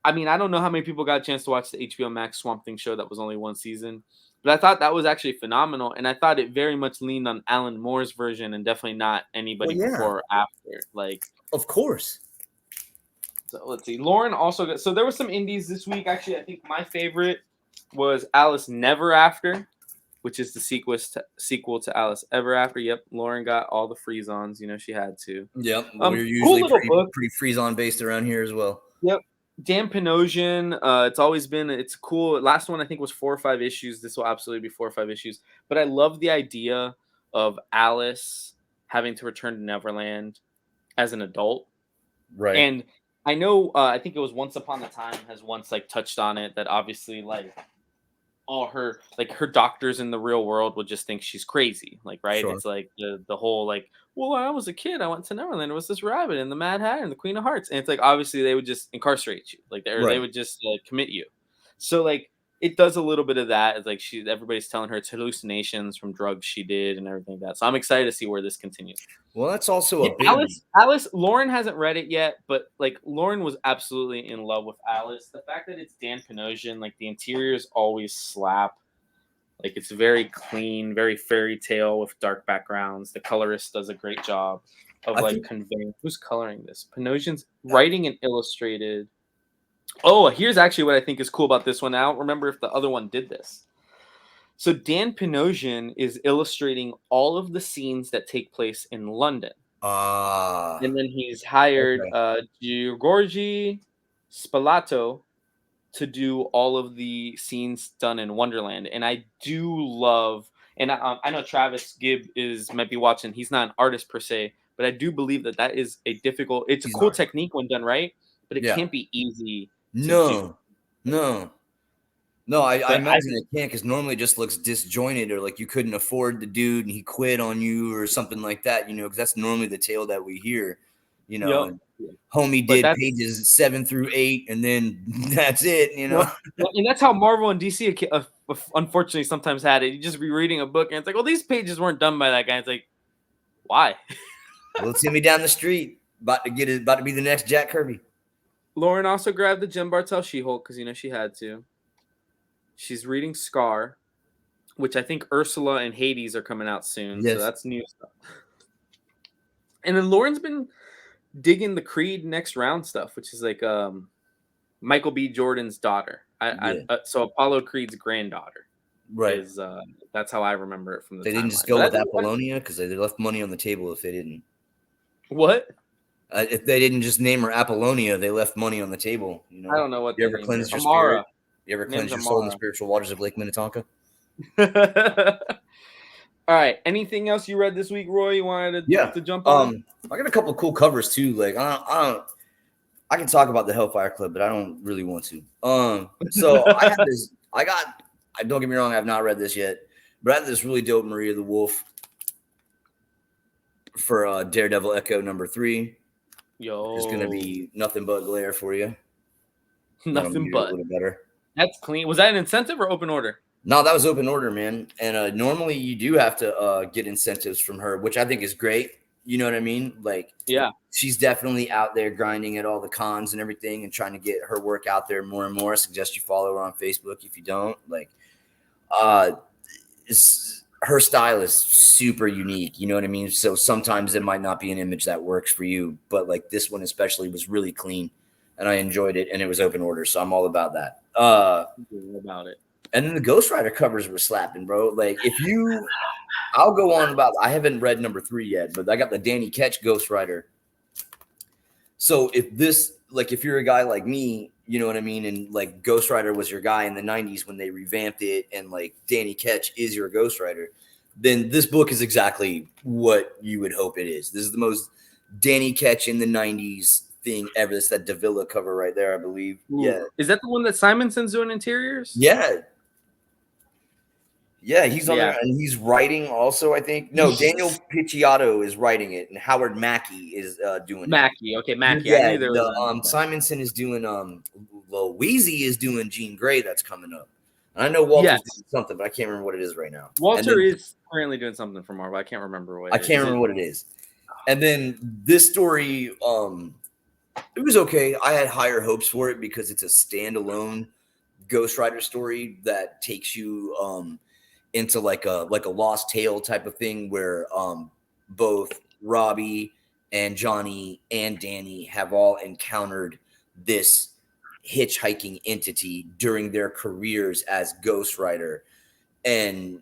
I mean, I don't know how many people got a chance to watch the HBO Max Swamp Thing show that was only one season, but I thought that was actually phenomenal, and I thought it very much leaned on Alan Moore's version and definitely not anybody Well, yeah. before or after. Like, of course. So let's see. Lauren also got. So there were some indies this week. Actually, I think my favorite was Alice Never After, which is the sequel to Alice Ever After. Yep, Lauren got all the freeze-ons. You know, she had to. Yep. We're cool usually little book. pretty freeze-on based around here as well. Yep. Dan Panosian. It's always been. It's cool. Last one I think was 4 or 5 issues. This will absolutely be 4 or 5 issues. But I love the idea of Alice having to return to Neverland as an adult. Right. And I know, I think it was Once Upon a Time has once like touched on it that obviously like all her doctors in the real world would just think she's crazy. Like, right. Sure. It's like the whole like, well, when I was a kid, I went to Neverland. There was this rabbit and the Mad Hatter and the Queen of Hearts. And it's like, obviously they would just incarcerate you. Like they would just commit you. So like, it does a little bit of that. It's like everybody's telling her it's hallucinations from drugs she did and everything like that. So I'm excited to see where this continues. Well, that's also a big Alice, Lauren hasn't read it yet, but like Lauren was absolutely in love with Alice. The fact that it's Dan Panosian, like the interiors always slap. Like it's very clean, very fairy tale with dark backgrounds. The colorist does a great job of conveying. Who's coloring this? Panosian's writing and illustrated. Oh, here's actually what I think is cool about this one. I don't remember if the other one did this. So Dan Panosian is illustrating all of the scenes that take place in London. And then he's hired Giorgi Spalato to do all of the scenes done in Wonderland. And I do love, and I know Travis Gibb might be watching. He's not an artist per se, but I do believe that is a difficult. It's a cool technique when done right, but it can't be easy. No, I imagine it can't because normally it just looks disjointed or like you couldn't afford the dude and he quit on you or something like that, you know, because that's normally the tale that we hear, you know. And homie did pages 7 through 8 and then that's it, you know. And that's how Marvel and DC unfortunately sometimes had it. You just rereading a book and it's like, well, these pages weren't done by that guy. It's like, why? Well, see me down the street, about to be the next Jack Kirby. Lauren also grabbed the Jen Bartel She-Hulk because, you know, she had to. She's reading Scar, which I think Ursula and Hades are coming out soon. Yes. So that's new stuff. And then Lauren's been digging the Creed Next Round stuff, which is like Michael B. Jordan's daughter. So Apollo Creed's granddaughter. Right. That's how I remember it from the They didn't just go with Apollonia because they left money on the table if they didn't. What? If they didn't just name her Apollonia, they left money on the table. You know? I don't know what. You ever cleanse your spirit? You ever cleanse your soul in the spiritual waters of Lake Minnetonka? All right. Anything else you read this week, Roy? You wanted to jump on? I got a couple of cool covers too. Like I can talk about the Hellfire Club, but I don't really want to. So I have this. Don't get me wrong, I have not read this yet, but I have this really dope Maria the Wolf for Daredevil Echo #3. Yo, it's gonna be nothing but glare for you. Nothing but. A little better. That's clean. Was that an incentive or open order? No, that was open order, man. And normally you do have to get incentives from her, which I think is great. You know what I mean? Like, yeah, she's definitely out there grinding at all the cons and everything and trying to get her work out there more and more. I suggest you follow her on Facebook if you don't. Like, her style is super unique. You know what I mean? So sometimes it might not be an image that works for you, but like this one especially was really clean and I enjoyed it and it was open order. So I'm all about that. About it. And then the Ghost Rider covers were slapping, bro. Like I'll go on about, I haven't read #3 yet, but I got the Danny Ketch Ghost Rider. So if you're a guy like me, you know what I mean? And like Ghost Rider was your guy in the 90s when they revamped it and like Danny Ketch is your Ghost Rider. then this book is exactly what you would hope it is. This is the most Danny Ketch in the 90s thing ever. It's that Davila cover right there, I believe. Ooh. Yeah. Is that the one that Simonson's doing interiors? Yeah. Yeah, he's on there, and he's writing also, I think. No, Daniel Picciotto is writing it, and Howard Mackey is doing Mackey. Okay, Mackey. Yeah, I knew there was Simonson is doing Wheezy is doing Jean Grey that's coming up. And I know Walter's doing something, but I can't remember what it is right now. Walter is currently doing something for Marvel. I can't remember what I can't remember what it is. And then this story, it was okay. I had higher hopes for it because it's a standalone Ghost Rider story that takes you into like a Lost Tale type of thing where both Robbie and Johnny and Danny have all encountered this hitchhiking entity during their careers as Ghost Rider, and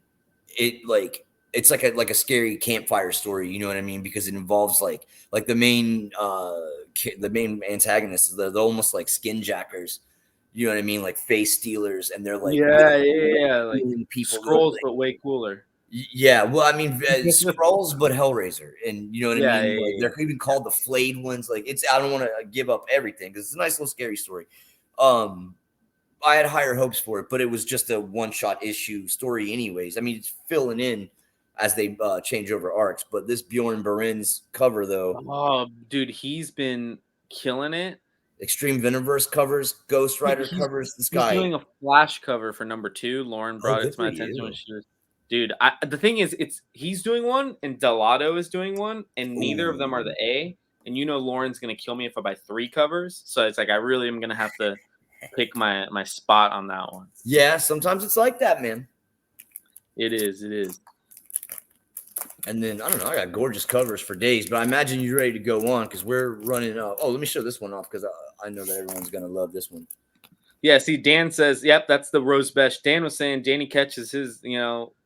it's like a scary campfire story, you know what I mean? Because it involves like the main antagonists, they're almost like skin jackers. You know what I mean? Like face stealers, and they're like like people Skrulls, but way cooler. Yeah, well, I mean, Skrulls, but Hellraiser, and you know what I mean. They're even called the flayed ones. Like it's, I don't want to give up everything because it's a nice little scary story. I had higher hopes for it, but it was just a one-shot issue story, anyways. I mean, it's filling in as they change over arcs. But this Bjorn Barends cover, though, oh, dude, he's been killing it. Extreme Venomverse covers, Ghost Rider covers. This guy doing a Flash cover for #2. Lauren brought it to my attention when she was. Dude, the thing is, he's doing one and Delato is doing one, and neither of them are the A. And you know, Lauren's gonna kill me if I buy 3 covers. So it's like I really am gonna have to pick my spot on that one. Yeah, sometimes it's like that, man. It is. And then, I don't know, I got gorgeous covers for days, but I imagine you're ready to go on because we're running up. Oh, let me show this one off because I know that everyone's going to love this one. Yeah, see, Dan says, yep, that's the Rose Besh. Dan was saying Danny Ketch is his,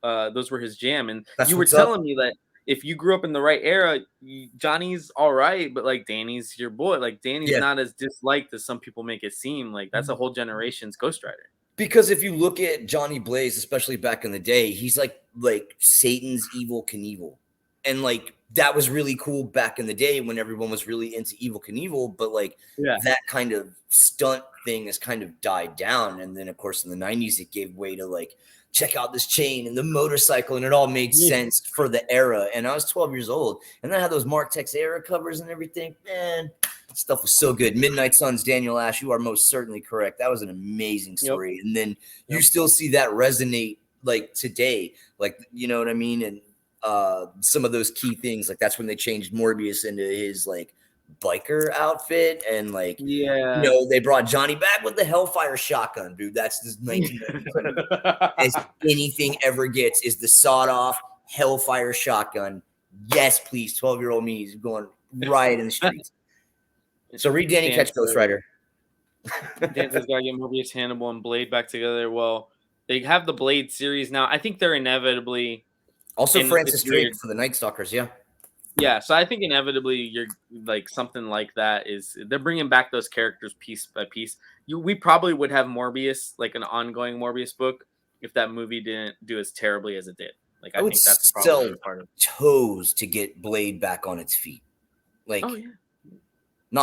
those were his jam. And you were telling me that if you grew up in the right era, Johnny's all right, but like Danny's your boy. Like Danny's not as disliked as some people make it seem. Like that's a whole generation's Ghost Rider. Because if you look at Johnny Blaze, especially back in the day, he's like Satan's Evel Knievel. And like that was really cool back in the day when everyone was really into Evel Knievel, but that kind of stunt thing has kind of died down. And then of course in the 90s it gave way to like, check out this chain and the motorcycle, and it all made sense for the era. And I was 12 years old, and then I had those Mark Tex era covers and everything. Man, stuff was so good. Midnight Suns, Daniel Ash, you are most certainly correct. That was an amazing story. And then you still see that resonate like today, like, you know what I mean? And some of those key things, like that's when they changed Morbius into his like biker outfit, and like they brought Johnny back with the Hellfire shotgun, dude. That's this 1992 as anything ever gets is the sawed-off Hellfire shotgun. Yes, please. 12-year-old me is going riot in the streets. So read Danny Ketch Ghost Rider. Dan's got to get Morbius, Hannibal, and Blade back together. Well, they have the Blade series now. I think they're inevitably also Francis Drake for the Night Stalkers. Yeah, so I think inevitably you're like something like that is they're bringing back those characters piece by piece. We probably would have Morbius, like an ongoing Morbius book, if that movie didn't do as terribly as it did. Like I think that's probably part of it. Toes to get Blade back on its feet. Like, oh yeah,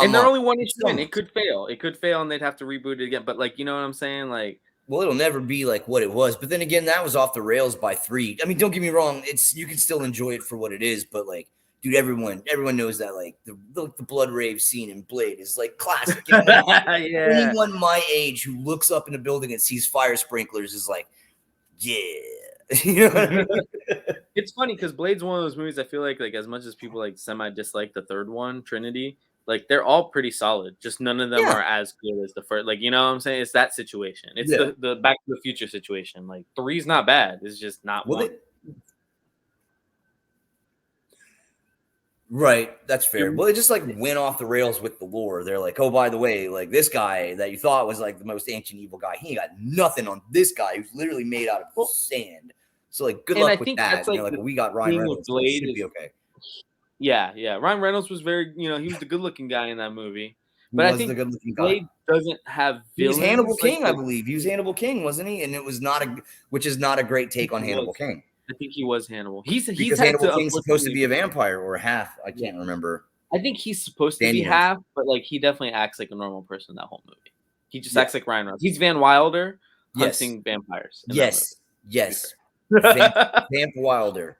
and they're only one issue in. It could fail. It could fail, and they'd have to reboot it again. But like, you know what I'm saying? Like, well, it'll never be like what it was. But then again, that was off the rails by 3. I mean, don't get me wrong. You can still enjoy it for what it is, but like. Dude, everyone knows that like the blood rave scene in Blade is like classic. You know? Anyone my age who looks up in a building and sees fire sprinklers is like, yeah. You know what I mean? It's funny because Blade's one of those movies I feel like as much as people like semi dislike the third one, Trinity, like they're all pretty solid. Just none of them are as good as the first. Like, you know what I'm saying? It's that situation. It's the Back to the Future situation. Like 3's not bad. It's just not one. Right, that's fair. Well, it just like went off the rails with the lore. They're like, oh, by the way, like this guy that you thought was like the most ancient evil guy, he got nothing on this guy who's literally made out of sand. So like, good luck with that. Like we got Ryan Reynolds. Blade should be okay. Yeah. Ryan Reynolds was very, he was the good-looking guy in that movie. But I think Blade doesn't have villains. He was Hannibal King, I believe. He was Hannibal King, wasn't he? And it was which is not a great take on Hannibal King. I think he was Hannibal. He's because had Hannibal to King's supposed to unfortunately. be a vampire or half. I Yeah, can't remember. I think he's supposed to be Danny knows. half, but like he definitely acts like a normal person in that whole movie. He just Yeah. acts like Ryan Reynolds. He's Van Wilder Yes. hunting vampires in that movie. Yes. Vamp Vamp Wilder.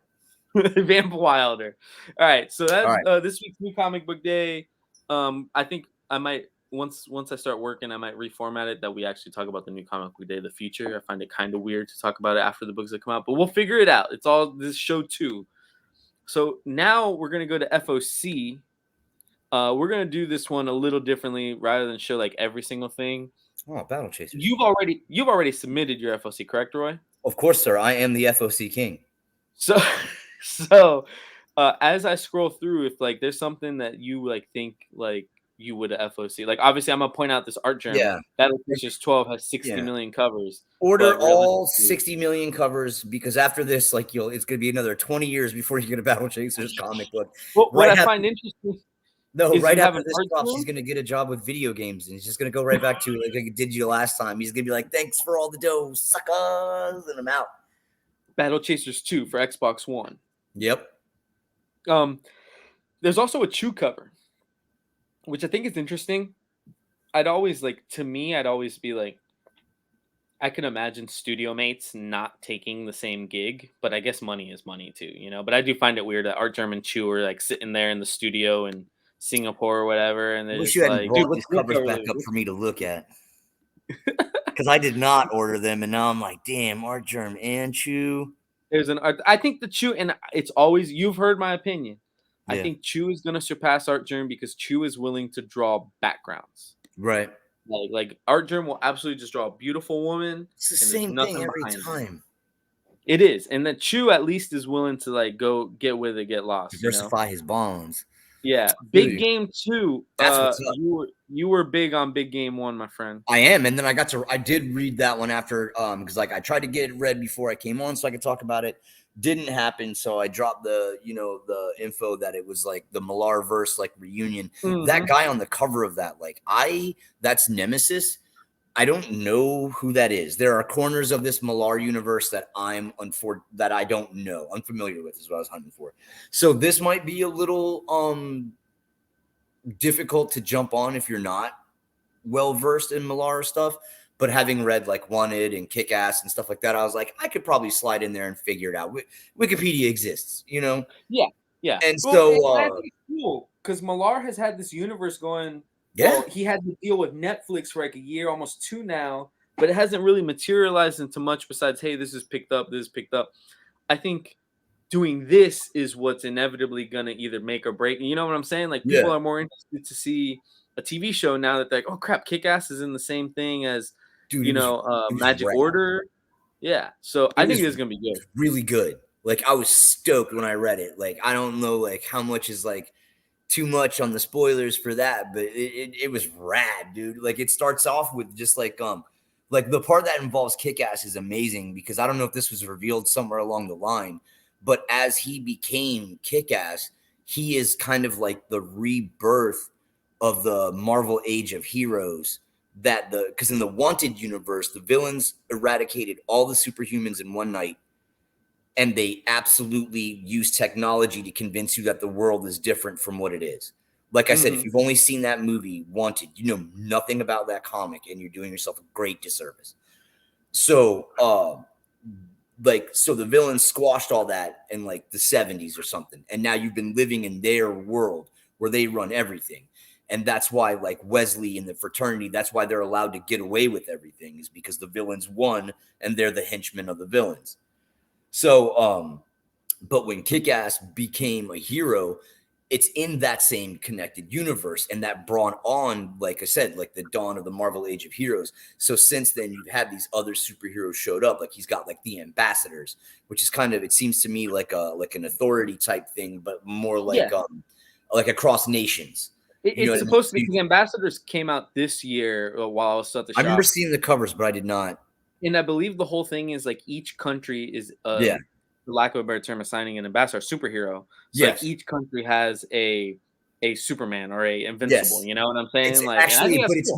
Wilder. All right, so that's All right. this week's new comic book day. I think I might once I start working, I might reformat it that we actually talk about the new comic book day of the future. I find it kind of weird to talk about it after the books that come out, but we'll figure it out. It's all this show too. So now we're gonna go to FOC. We're gonna do this one a little differently rather than show like every single thing. Oh, Battle Chasers. You've already submitted your FOC, correct, Roy? Of course, sir. I am the FOC king. So so as I scroll through, if like there's something that you like think like you would FOC, like obviously I'm gonna point out this art journal. Yeah. Battle Chasers 12 has 60 million covers. Order but all 60 million covers because after this, like it's gonna be another 20 years before you get a Battle Chasers comic book. Well, what I find interesting. No, is right you have after an this art drops, journal? he's gonna get a job with video games, and he's just gonna go right back to like he did you last time. He's gonna be like, "Thanks for all the dough, suckers," and I'm out. Battle Chasers 2 for Xbox One. Yep. There's also a Chew cover, which I think is interesting. I'd always be like, I can imagine studio mates not taking the same gig, but I guess money is money too, you know. But I do find it weird that Art Germ and Chew are like sitting there in the studio in Singapore or whatever, and they're Wish just you hadn't like, brought dude, these covers back up for me to look at. Because I did not order them, and now I'm like, damn, Art Germ and Chew. I think the Chew, and it's always, you've heard my opinion. Yeah. I think Chew is gonna surpass Art Germ because Chew is willing to draw backgrounds. Right. Like Art Germ will absolutely just draw a beautiful woman. It's the same thing every time. It is, and that Chew at least is willing to like go get with it, get lost, diversify his bonds. Yeah, Big Game 2. That's what's up. You were big on Big Game 1, my friend. I am, and then I did read that one after because like I tried to get it read before I came on so I could talk about it. Didn't happen, so I dropped the info that it was like the Millar verse like reunion. Mm-hmm. That guy on the cover of that, that's Nemesis. I don't know who that is. There are corners of this Millar universe that that I don't know. Unfamiliar with is what I was hunting for. So this might be a little difficult to jump on if you're not well versed in Millar stuff. But having read like Wanted and Kick Ass and stuff like that, I was like, I could probably slide in there and figure it out. Wikipedia exists, you know? Yeah. And so I think it's cool because Millar has had this universe going. Yeah. Well, he had to deal with Netflix for like a year, almost 2 now, but it hasn't really materialized into much besides, hey, this is picked up, this is picked up. I think doing this is what's inevitably going to either make or break. You know what I'm saying? Like people are more interested to see a TV show now that they're like, oh crap, Kick-Ass is in the same thing as, Magic Order. Yeah. So I think it's going to be good. Really good. Like I was stoked when I read it. Like, I don't know like how much is like too much on the spoilers for that, but it was rad, dude. Like it starts off with just like the part that involves Kick-Ass is amazing because I don't know if this was revealed somewhere along the line, but as he became Kick-Ass, he is kind of like the rebirth of the Marvel Age of Heroes because in the Wanted universe, the villains eradicated all the superhumans in one night. And they absolutely use technology to convince you that the world is different from what it is. Like I said, if you've only seen that movie, Wanted, you know nothing about that comic, and you're doing yourself a great disservice. So, so the villains squashed all that in like the 70s or something, and now you've been living in their world where they run everything. And that's why, like Wesley and the fraternity, that's why they're allowed to get away with everything, is because the villains won, and they're the henchmen of the villains. So, but when Kick-Ass became a hero, it's in that same connected universe, and that brought on, like I said, like the dawn of the Marvel Age of Heroes. So since then, you've had these other superheroes showed up. Like he's got like the ambassadors, which is kind of, it seems to me like an authority type thing, but more like across nations. It's supposed to be, because Ambassadors came out this year while I was at the shop. I remember seeing the covers, but I did not. And I believe the whole thing is like each country is, for lack of a better term, assigning an ambassador, a superhero. So like each country has a Superman or a Invincible. You know what I'm saying? It's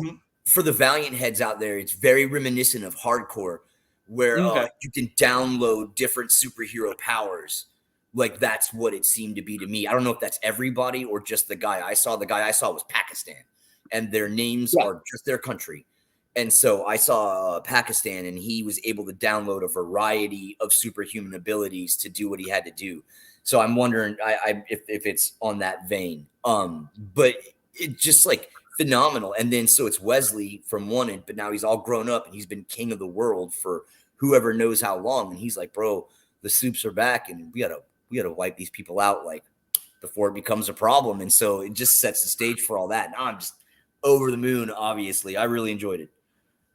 for the Valiant heads out there, it's very reminiscent of Hardcore, where Okay. you can download different superhero powers. Like that's what it seemed to be to me. I don't know if that's everybody or just the guy I saw. The guy I saw was Pakistan, and their names Yeah. are just their country. And so I saw Pakistan, and he was able to download a variety of superhuman abilities to do what he had to do. So I'm wondering if it's on that vein. But it just like phenomenal. And then so it's Wesley from Wanted, but now he's all grown up and he's been king of the world for whoever knows how long. And he's like, bro, the soups are back, and we gotta wipe these people out like before it becomes a problem. And so it just sets the stage for all that. Now I'm just over the moon. Obviously, I really enjoyed it.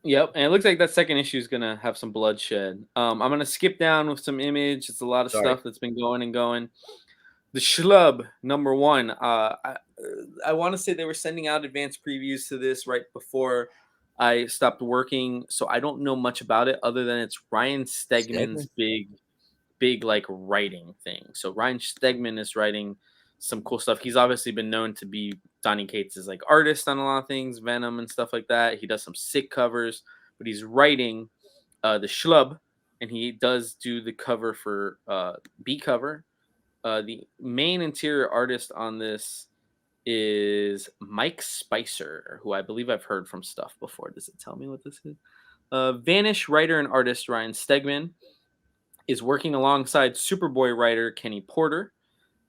Yep, and it looks like that second issue is gonna have some bloodshed. I'm gonna skip down with some image. It's a lot of Sorry. stuff that's been going and going. The Schlub #1. I want to say they were sending out advanced previews to this right before I stopped working, so I don't know much about it other than it's Ryan Stegman's big like writing thing. So Ryan Stegman is writing some cool stuff. He's obviously been known to be Donny Cates' like artist on a lot of things, Venom and stuff like that. He does some sick covers, but he's writing the Schlub, and he does do the cover for B cover. The main interior artist on this is Mike Spicer, who I believe I've heard from stuff before. Does it tell me what this is? Vanish writer and artist Ryan Stegman is working alongside Superboy writer Kenny Porter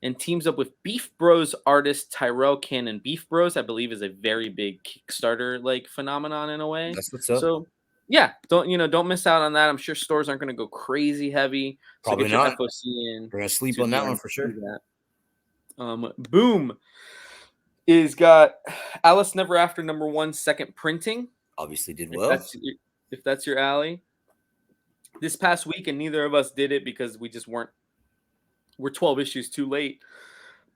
and teams up with Beef Bros artist Tyrell Cannon. Beef Bros, I believe, is a very big Kickstarter like phenomenon in a way. That's what's up. So yeah, don't miss out on that. I'm sure stores aren't going to go crazy heavy. So Probably get your not. FOC in. We're gonna sleep on that one for sure. Boom is got Alice Never After #1 second printing. Obviously did If well. that's your alley. This past week, and neither of us did it because we're 12 issues too late.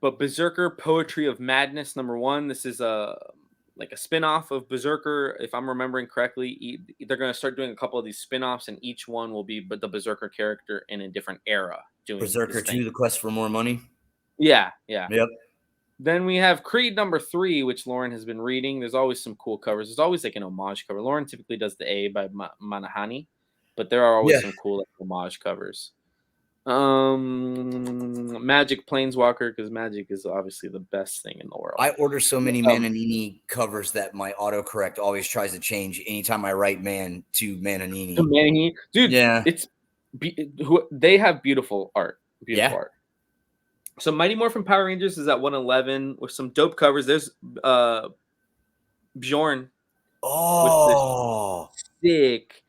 But Berserker Poetry of Madness #1. This is like a spin-off of Berserker. If I'm remembering correctly, they're going to start doing a couple of these spin-offs, and each one will be the Berserker character in a different era. Doing Berserker 2, The Quest for More Money. Yeah. Yep. Then we have Creed #3, which Lauren has been reading. There's always some cool covers. There's always like an homage cover. Lauren typically does the A by Manahani, but there are always some cool like, homage covers. Magic Planeswalker, because Magic is obviously the best thing in the world. I order so many Mananini covers that my autocorrect always tries to change anytime I write man to Mananini. Dude, yeah, they have beautiful art. Beautiful art. So Mighty Morphin Power Rangers is at 111 with some dope covers. There's Bjorn. Oh, sick.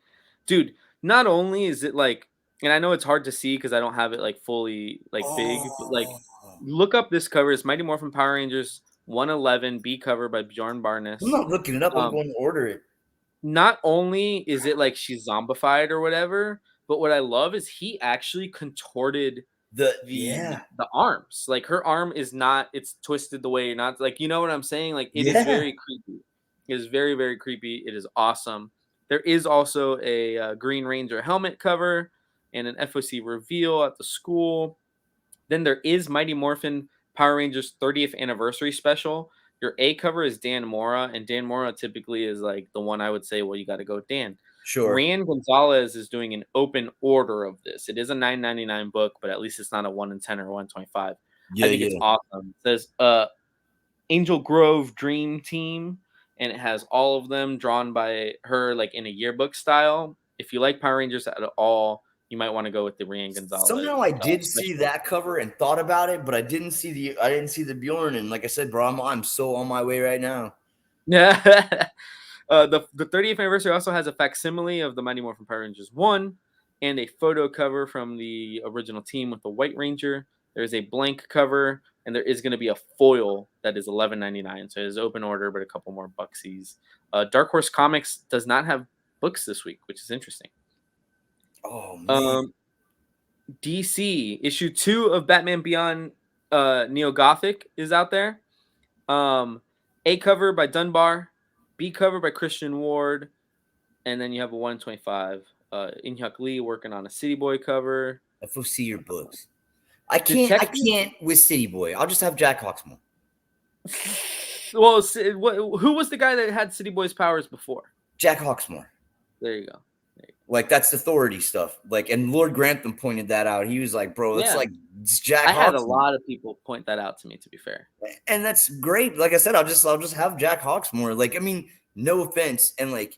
Dude, not only is it like, and I know it's hard to see because I don't have it like fully like big, but like look up this cover. It's Mighty Morphin Power Rangers 111 B cover by Bjorn Barnes. I'm not looking it up. I'm going to order it. Not only is it like she's zombified or whatever, but what I love is he actually contorted the arms. Like her arm is not, it's twisted the way you're not like, you know what I'm saying? Like it is very creepy. It is very, very creepy. It is awesome. There is also a Green Ranger helmet cover and an FOC reveal at the school. Then there is Mighty Morphin Power Rangers 30th anniversary special. Your A cover is Dan Mora, and Dan Mora typically is like the one I would say, well, you got to go with Dan. Sure. Ryan Gonzalez is doing an open order of this. It is a $9.99 book, but at least it's not a 1 in 10 or 125. I think it's awesome. It says Angel Grove Dream Team, and it has all of them drawn by her like in a yearbook style. If you like Power Rangers at all, you might want to go with the Ryan Gonzalez. Somehow I did see that cover and thought about it, but I didn't see the Bjorn. And like I said, bro, I'm so on my way right now. Yeah. The 30th anniversary also has a facsimile of the Mighty Morphin Power Rangers 1 and a photo cover from the original team with the White Ranger. There's a blank cover, and there is going to be a foil that is $11.99. So it is open order, but a couple more bucksies. Dark Horse Comics does not have books this week, which is interesting. Oh, man. DC issue 2 of Batman Beyond Neo Gothic is out there. A cover by Dunbar, B cover by Christian Ward, and then you have a 125. Inhyuk Lee working on a City Boy cover. FOC your books. I can't with City Boy. I'll just have Jack Hawksmore. Well, who was the guy that had City Boy's powers before? Jack Hawksmore. There you go. Like that's authority stuff. Like, and Lord Grantham pointed that out. He was like, bro, that's Yeah, like it's Jack I had a Hawkson. lot of people point that out to me. To be fair, And that's great. Like I said, I'll just have Jack Hawksmore. Like, I mean, no offense, and like,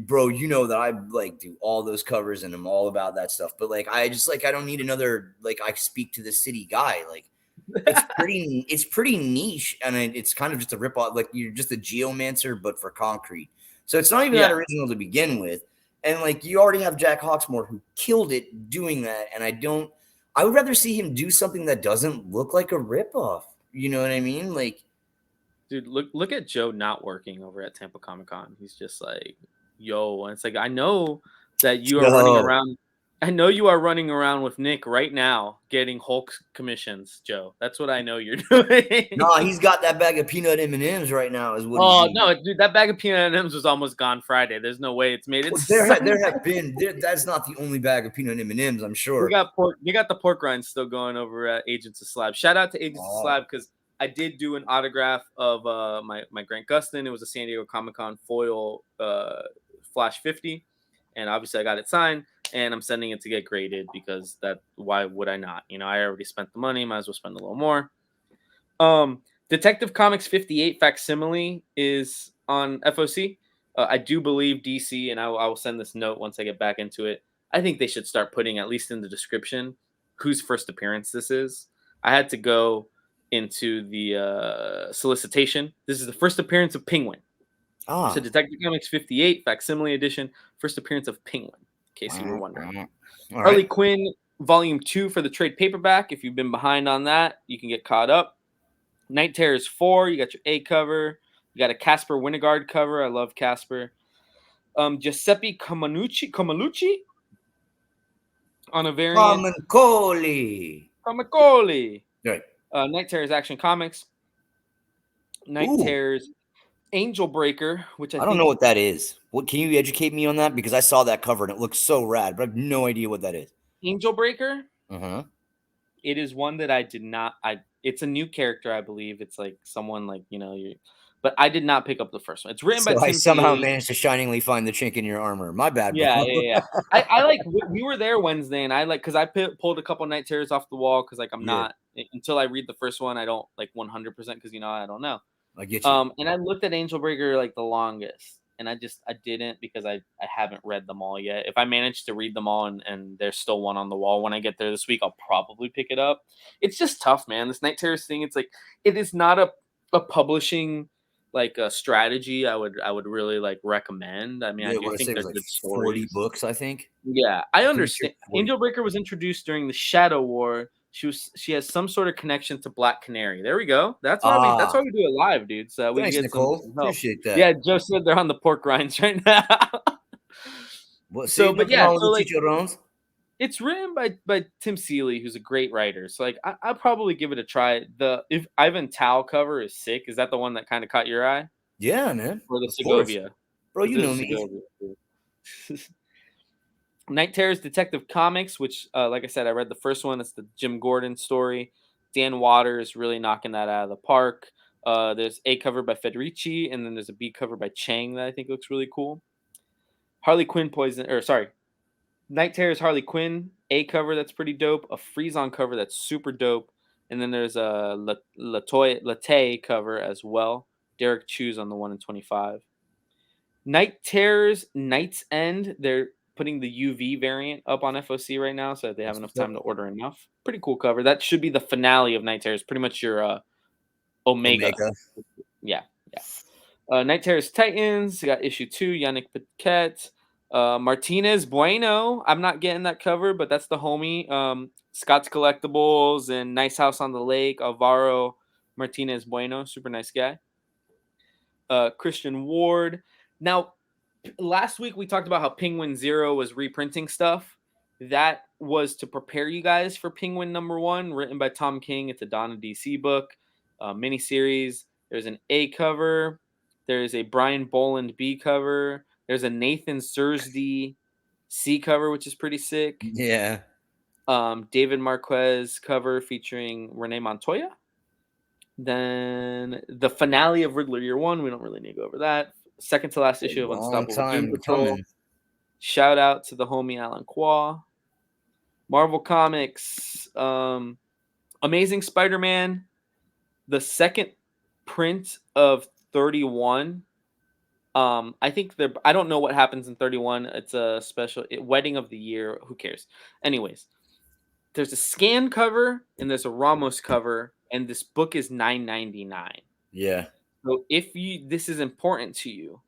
bro, you know that I like do all those covers and I'm all about that stuff. But like, I just like I don't need another like I speak to the city guy. Like, it's pretty niche, and it's kind of just a rip off. Like you're just a geomancer, but for concrete. So it's not even that yeah, original to begin with. And like you already have Jack Hawksmore who killed it doing that, and I don't. I would rather see him do something that doesn't look like a ripoff. You know what I mean? Like, dude, look at Joe not working over at Tampa Comic Con. He's just like, yo, and it's like I know that you are running yo, around. I know you are running around with Nick right now, getting Hulk commissions, Joe. That's what I know you're doing. nah, he's got that bag of peanut M&Ms right now. Is what he's Oh doing. no, dude, that bag of peanut M&Ms was almost gone Friday. There's no way it's made it Well, to there Sunday. have been that's not the only bag of peanut M&Ms. I'm We sure. got pork. You got the pork rinds still going over at Agents of Slab. Shout out to Agents of Oh, Slab because I did do an autograph of my Grant Gustin. It was a San Diego Comic Con foil Flash 50, and obviously I got it signed. And I'm sending it to get graded because why would I not? You know, I already spent the money. Might as well spend a little more. Detective Comics 58 facsimile is on FOC. I do believe DC, and I will send this note once I get back into it. I think they should start putting, at least in the description, whose first appearance this is. I had to go into the solicitation. This is the first appearance of Penguin. So ah, Detective Comics 58 facsimile edition, first appearance of Penguin, in case you were wondering. all Harley right. Quinn Volume 2 for the trade paperback. If you've been behind on that, you can get caught up. Night Terrors 4, you got your A cover. You got a Casper Winegard cover. I love Casper. Giuseppe Comalucci on a variant. Common Coley. Comicoli. Right. Night Terrors Action Comics. Night Ooh, Terrors Angel Breaker, which I I don't know think what that is. What can you educate me on that? Because I saw that cover and it looks so rad, but I have no idea what that is. Angel Breaker. Uh-huh. It is one that I did not. It's a new character, I believe. It's like someone like but I did not pick up the first one. It's written by So I Tim somehow Seeley. managed to shiningly find the chink in your armor. My bad, bro. Yeah, yeah, yeah. I like we were there Wednesday, and I like because I pulled a couple night terrors off the wall because like I'm Yeah, not until I read the first one, I don't like 100% because I don't know. I get you. And I looked at Angel Breaker like the longest, and I didn't because I haven't read them all yet. If I manage to read them all and there's still one on the wall when I get there this week, I'll probably pick it up. It's just tough, man. This night terrors thing, it's like it is not a publishing like a strategy I would really like recommend. I mean, I Yeah, do what I think say they're was like good 40 stories. books, I think. Yeah, I Pretty sure understand. 40. Angel Breaker was introduced during the Shadow War. She has some sort of connection to Black Canary. There we go. That's Ah, why we do it live, dude. So we can thanks, get some Nicole. help. Appreciate that. Yeah, Joe said they're on the pork rinds right now. Well, see, So, but nothing yeah, wrong with so the like chicharrones. it's written by Tim Seeley, who's a great writer. So like I'll probably give it a try. The if Ivan Tao cover is sick. Is that the one that kind of caught your eye, Yeah, man. or the Of course. Segovia? Bro, Because you there's know a me. Segovia. Night Terrors Detective Comics, which, like I said, I read the first one. It's the Jim Gordon story. Dan Waters really knocking that out of the park. There's A cover by Federici, and then there's a B cover by Chang that I think looks really cool. Harley Quinn Night Terrors Harley Quinn A cover that's pretty dope. A Freeze on cover that's super dope, and then there's a Latte cover as well. Derek Chews on the 1 in 25. Night Terrors Night's End. They're putting the UV variant up on FOC right now, so that they have That's enough what's up. time to order enough. Pretty cool cover. That should be the finale of Night Terrors. Pretty much your Omega. Omega. Yeah, yeah. Night Terrors Titans. You got issue 2. Yannick Paquette. Martinez Bueno. I'm not getting that cover, but that's the homie. Scott's Collectibles and Nice House on the Lake. Alvaro Martinez Bueno. Super nice guy. Christian Ward. Now, last week we talked about how Penguin Zero was reprinting stuff. That was to prepare you guys for Penguin #1, written by Tom King. It's a Donna DC book, miniseries. There's an A cover. There's a Brian Boland B cover. There's a Nathan Sursdy C cover, which is pretty sick. Yeah. David Marquez cover featuring Renee Montoya. Then the finale of Riddler Year 1. We don't really need to go over that. Second to last A issue of long Unstoppable Doom time Patrol. coming. Shout out to the homie Alan Qua. Marvel Comics, Amazing Spider-Man, the second print of 31. I think I don't know what happens in 31. It's a special wedding of the year. Who cares? Anyways, there's a scan cover and there's a Ramos cover, and this book is $9.99. Yeah. So if this is important to you,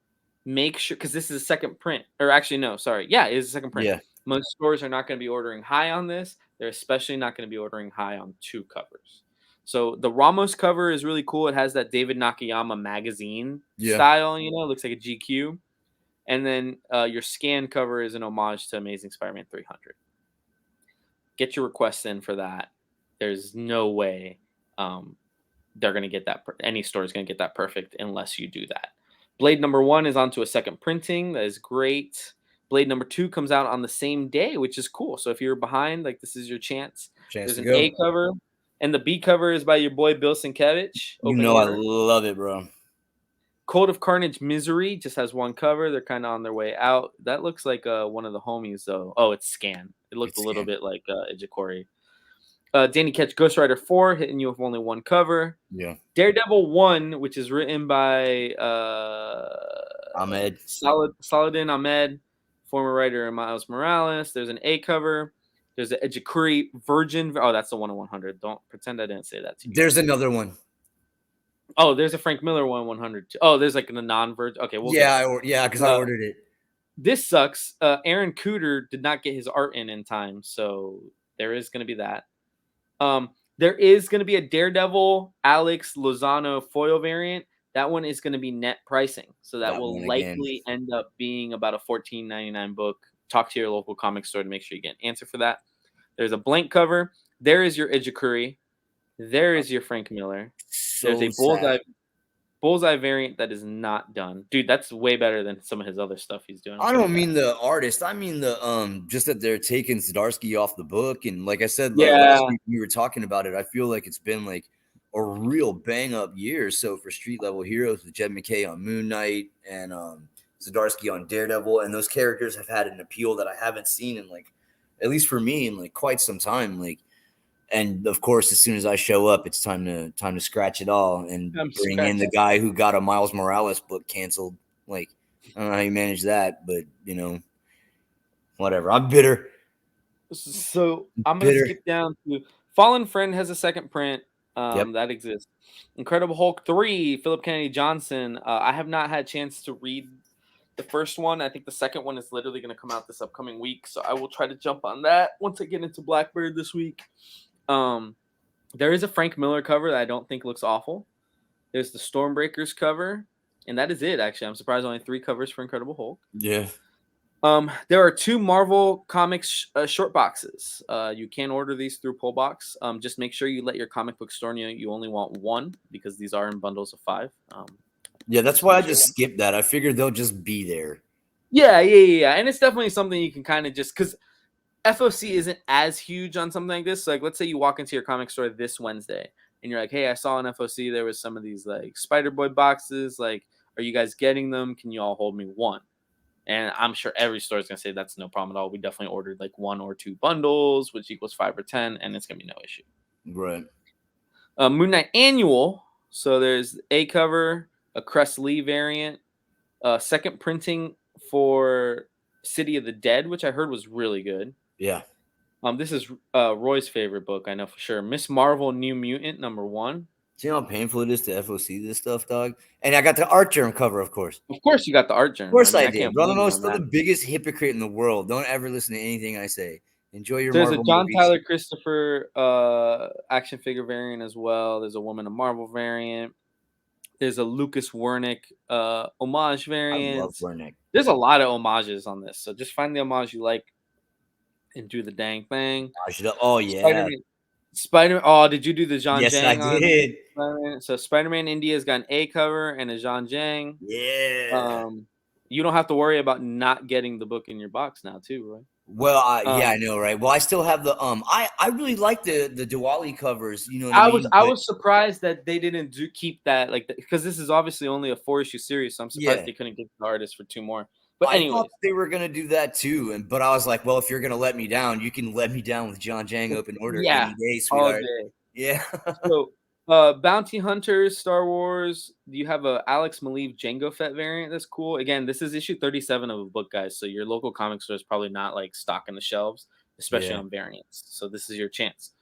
make sure, because this is a second print, or actually no, sorry, yeah, it is a second print. Yeah. Most stores are not going to be ordering high on this. They're especially not going to be ordering high on 2 covers. So the Ramos cover is really cool. It has that David Nakayama magazine style, it looks like a GQ. And then your scan cover is an homage to Amazing Spider-Man 300. Get your requests in for that. There's no way they're going to get that. Any store is going to get that perfect unless you do that. Blade number 1 is onto a second printing. That is great. Blade number 2 comes out on the same day, which is cool. So if you're behind, this is your chance. There's an A cover, and the B cover is by your boy Bill Sienkiewicz. I love it, bro. Code of Carnage Misery just has 1 cover. They're kind of on their way out. That looks like one of the homies, though. Oh, it's Scan. It looked a little bit like Ijikori. Danny Ketch Ghost Rider 4 hitting you with only 1 cover. Yeah. Daredevil 1, which is written by Ahmed. Saladin Ahmed, former writer of Miles Morales. There's an A cover. There's an Ejikuri Virgin. Oh, that's the 1 in 100. Don't pretend I didn't say that to you. There's another one. Oh, there's a Frank Miller 1 in 100. Oh, there's like a non-virgin. Okay, because I ordered it. This sucks. Aaron Cooter did not get his art in time, so there is going to be that. There is going to be a Daredevil Alex Lozano foil variant. That one is going to be net pricing, so that will likely end up being about a $14.99 book. Talk to your local comic store to make sure you get an answer for that. There's a blank cover. There is your Ijikuri. There is your Frank Miller. There's a bullseye variant that is not done. Dude, that's way better than some of his other stuff he's doing. I don't mean the artist. I mean the just that they're taking Zdarsky off the book. And like I said, last week we were talking about it. I feel like it's been like a real bang up year. So for street level heroes with Jed McKay on Moon Knight and Zdarsky on Daredevil, and those characters have had an appeal that I haven't seen in at least for me in quite some time. And of course, as soon as I show up, it's time to scratch it all and bring in the guy who got a Miles Morales book canceled. I don't know how you manage that, but whatever. I'm bitter. So I'm gonna skip down to Fallen Friend has a second print. That exists. Incredible Hulk 3, Philip Kennedy Johnson. I have not had a chance to read the first one. I think the second one is literally going to come out this upcoming week, so I will try to jump on that once I get into Blackbird this week. There is a Frank Miller cover that I don't think looks awful. There's the Stormbreakers cover, and that is it, actually. I'm surprised only 3 covers for Incredible Hulk. Yeah. There are 2 Marvel Comics short boxes. You can order these through Pullbox. Just make sure you let your comic book store know you only want 1 because these are in bundles of 5. Yeah, that's why I just skipped that. I figured they'll just be there. Yeah. And it's definitely something you can kind of just, because FOC isn't as huge on something like this. So let's say you walk into your comic store this Wednesday and you're like, hey, I saw on FOC there was some of these Spider-Boy boxes. Are you guys getting them? Can you all hold me 1? And I'm sure every store is going to say that's no problem at all. We definitely ordered 1 or 2 bundles, which equals 5 or 10, and it's going to be no issue. Right. Moon Knight Annual. So there's A cover, a Cress Lee variant, second printing for City of the Dead, which I heard was really good. Yeah. This is Roy's favorite book, I know for sure. Miss Marvel New Mutant #1. See how painful it is to FOC this stuff, dog? And I got the art germ cover, of course. Of course you got the art germ. Of course I did. Bro, I'm still the biggest hypocrite in the world. Don't ever listen to anything I say. Enjoy your There's Marvel a John movies. Tyler Christopher action figure variant as well. There's a Woman of Marvel variant. There's a Lucas Wernick homage variant. I love Wernick. There's a lot of homages on this. So just find the homage you like and do the dang thing. Oh, yeah. Spider-Man. Oh, did you do the Jean Jang? Yes, I did. Spider-Man? So Spider-Man India's got an A cover and a Jean Jang. Yeah. You don't have to worry about not getting the book in your box now, too, right? Well, I know, right? Well, I still have the I really like the Diwali covers. You know what I mean? I was surprised that they didn't keep that because this is obviously only a 4-issue series, so I'm surprised they couldn't get the artist for 2 more. But I thought anyways, they were gonna do that too, but I was like, well, if you're gonna let me down, you can let me down with John Jang open order yeah, any day, all sweetheart. day. Yeah. So, Bounty Hunters, Star Wars. You have a Alex Maleev Jango Fett variant. That's cool. Again, this is issue 37 of a book, guys. So your local comic store is probably not like stocking the shelves, especially Yeah. on variants. So this is your chance.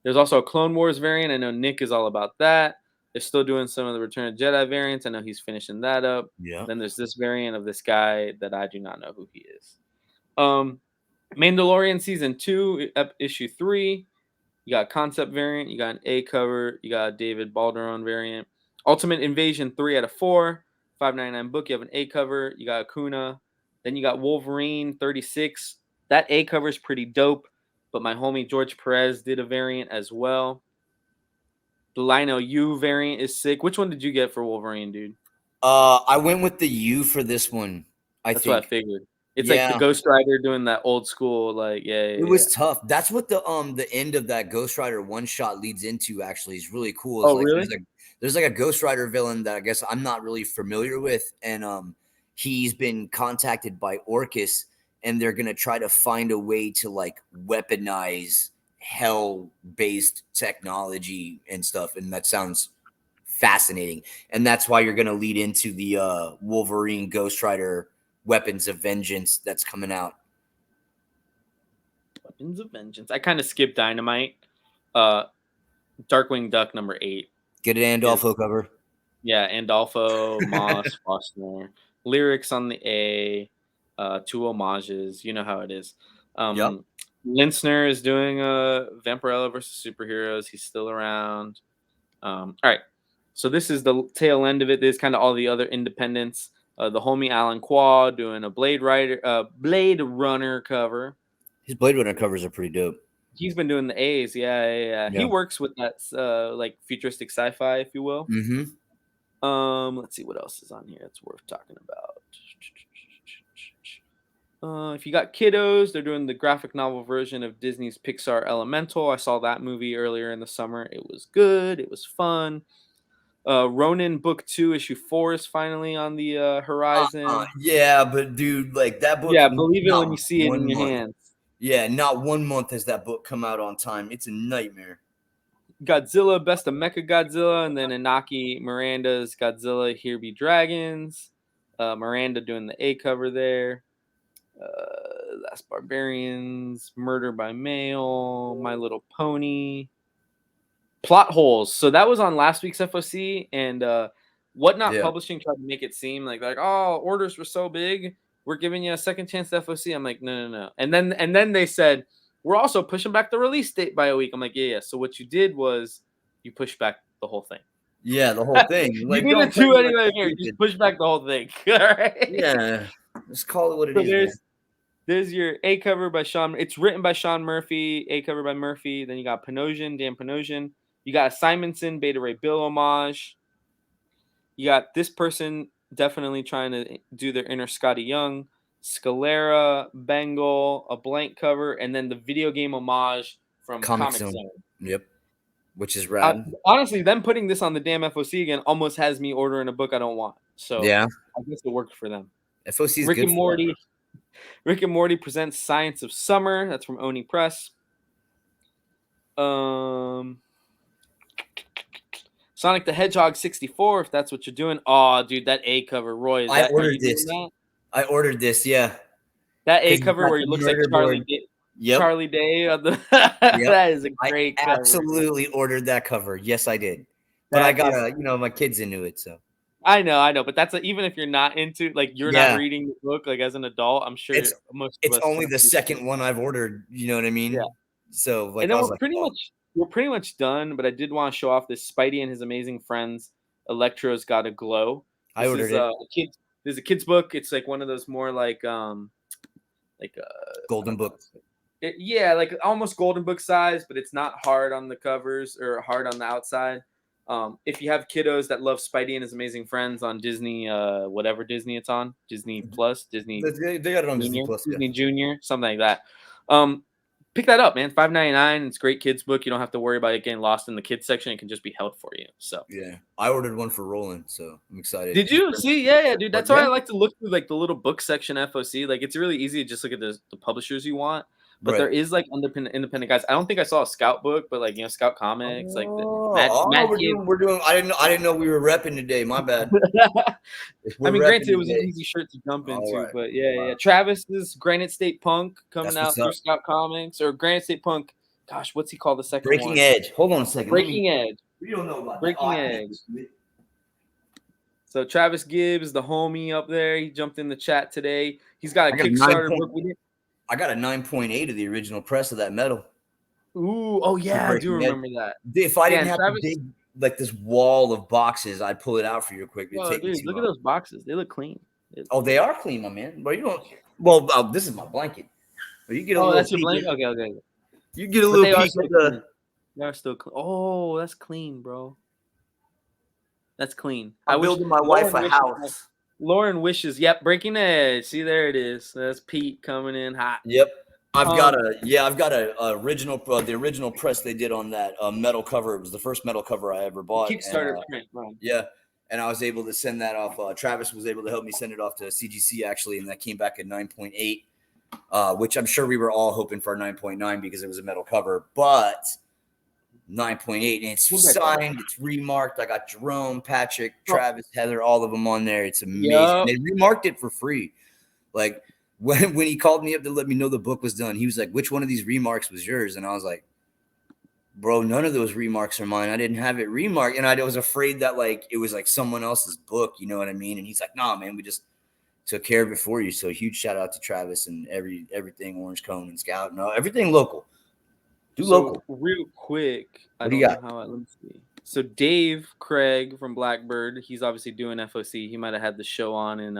There's also a Clone Wars variant. I know Nick is all about that. They're still doing some of the Return of Jedi variants. I know he's finishing that up. Yeah. Then there's this variant of this guy that I do not know who he is. Mandalorian season 2, issue 3. You got a concept variant. You got an A cover. You got a David Balderon variant. Ultimate Invasion 3 out of 4. 5.99 book. You have an A cover. You got Akuna. Then you got Wolverine 36. That A cover is pretty dope. But my homie George Perez did a variant as well. The Lino U variant is sick. Which one did you get for Wolverine, dude? I went with the U for this one. I That's what I think. figured. It's like the Yeah. Ghost Rider doing that old school, like, yeah, It yeah, yeah. was tough. That's what the end of that Ghost Rider one shot leads into. Actually, is really cool. Is Oh, like really? there's like a Ghost Rider villain that I guess I'm not really familiar with, and he's been contacted by Orcus, and they're gonna try to find a way to like weaponize hell based technology and stuff, and that sounds fascinating. And that's why you're gonna lead into the Wolverine Ghost Rider Weapons of Vengeance that's coming out. Weapons of Vengeance. I kind of skipped Dynamite. Uh, Darkwing Duck number 8 Get an is, Andolfo cover. yeah, Andolfo, Moss, Fostner. Lyrics on the A, 2 homages. You know how it is. Yep. Linsner is doing a Vampirella versus Superheroes. He's still around. All right. So this is the tail end of it. This is kind of all the other independents. The homie Alan Quah doing a Blade Runner cover. His Blade Runner covers are pretty dope. He's been doing the A's, yeah. He Yeah. works with that like futuristic sci-fi, if you will. Mm-hmm. Let's see what else is on here that's worth talking about. If you got kiddos, they're doing the graphic novel version of Disney's Pixar Elemental. I saw that movie earlier in the summer. It was good. It was fun. Ronin Book 2, Issue 4 is finally on the horizon. Yeah, but dude, like that book. Yeah, believe it when not you see it in one your month. hands. Yeah, not 1 month has that book come out on time. It's a nightmare. Godzilla, Best of Mecha Godzilla, and then Inaki Miranda's Godzilla, Here Be Dragons. Miranda doing the A cover there. Last Barbarians, Murder by Mail, My Little Pony. Plot holes. So that was on last week's FOC, and Whatnot Yeah. Publishing tried to make it seem like, oh, orders were so big, we're giving you a second chance to FOC. I'm like, no. And then they said, we're also pushing back the release date by a week. I'm like, yeah. So what you did was you pushed back the whole thing. Yeah, the whole thing. You Like, didn't don't do play me like anything here. you Just did. push back the whole thing. All right. Yeah, just call it what it So is, man. there's your A cover by Sean. It's written by Sean Murphy. A cover by Murphy. Then you got Panosian, Dan Panosian. You got a Simonson, Beta Ray Bill homage. You got this person definitely trying to do their inner Scotty Young. Scalera, Bengal, a blank cover, and then the video game homage from Comic Zone. Yep, which is rad. Honestly, them putting this on the damn FOC again almost has me ordering a book I don't want. So Yeah, I guess it worked for them. FOC is Rick good and Morty. Rick and Morty presents Science of Summer. That's from Oni Press. Sonic the Hedgehog 64, if that's what you're doing. Oh, dude, that A cover, Roy. I ordered this. Yeah, that A cover where he looks like Charlie. Yep. Charlie Day on the. Yep. That is a great I cover. absolutely ordered that cover. Yes, I did. But I got my kids into it, so. I know, but that's even if you're not into, like, you're not reading the book, like, as an adult, I'm sure it's only the second one I've ordered. You know what I mean? Yeah. So like, and then we're pretty much done. But I did want to show off this Spidey and His Amazing Friends. Electro's Got a Glow. I ordered it. There's a kid's book. It's like one of those more like golden book. Like almost golden book size, but it's not hard on the covers or hard on the outside. If you have kiddos that love Spidey and His Amazing Friends on Disney, whatever Disney it's on, Disney Plus, Disney. They got it on Disney Plus. Disney Junior, something like that. pick that up, man. $5.99. It's a great kids book. You don't have to worry about it getting lost in the kids section. It can just be held for you. So Yeah, I ordered one for Roland, so I'm excited. did you see? Yeah, dude. That's why yeah. I like to look through like the little book section FOC. Like it's really easy to just look at the publishers you want. But there is like independent guys. I don't think I saw a Scout book, but like Scout Comics, like the Mad Kid. We're doing. I didn't know we were repping today. My bad. I mean, granted, it was an easy shirt to jump into, right. but yeah. Travis's Granite State Punk coming That's out through Scout Comics, or Granite State Punk. Gosh, what's he called the second Breaking one? Edge. Hold on a second. Breaking Edge. We don't know about Breaking Edge. So Travis Gibbs, the homie up there, he jumped in the chat today. He's got a Kickstarter book with it. I got a 9.8 of the original press of that metal. Ooh, oh yeah, I do remember that. If I didn't have to dig like this wall of boxes, I'd pull it out for you quick. Oh, dude, look at those boxes. They look clean. Oh, they are clean, my man. But you don't. Well, this is my blanket. But you get a little. That's your blanket. Okay. You get a little piece of the. They are still clean. Oh, that's clean, bro. That's clean. I'm building my wife a house. Lauren wishes. Yep, Breaking Edge. See, there it is. That's Pete coming in hot. Yep. I've got a original the original press they did on that metal cover. It was the first metal cover I ever bought. Kickstarter print, right? Yeah. And I was able to send that off. Travis was able to help me send it off to CGC actually, and that came back at 9.8, which I'm sure we were all hoping for a 9.9 because it was a metal cover, but 9.8, and it's signed, it's remarked. I got Jerome, Patrick, Travis, Heather, all of them on there. It's amazing. Yep. They remarked it for free. Like when he called me up to let me know the book was done, he was like, "Which one of these remarks was yours?" And I was like, "Bro, none of those remarks are mine. I didn't have it remarked." And I was afraid that like it was like someone else's book, you know what I mean? And he's like, "Nah, man, we just took care of it for you." So huge shout out to Travis and everything Orange Cone and Scout. No, everything local. Local. Real quick. What do you got? Let me see. So Dave Craig from Blackbird, he's obviously doing FOC. He might have had the show on in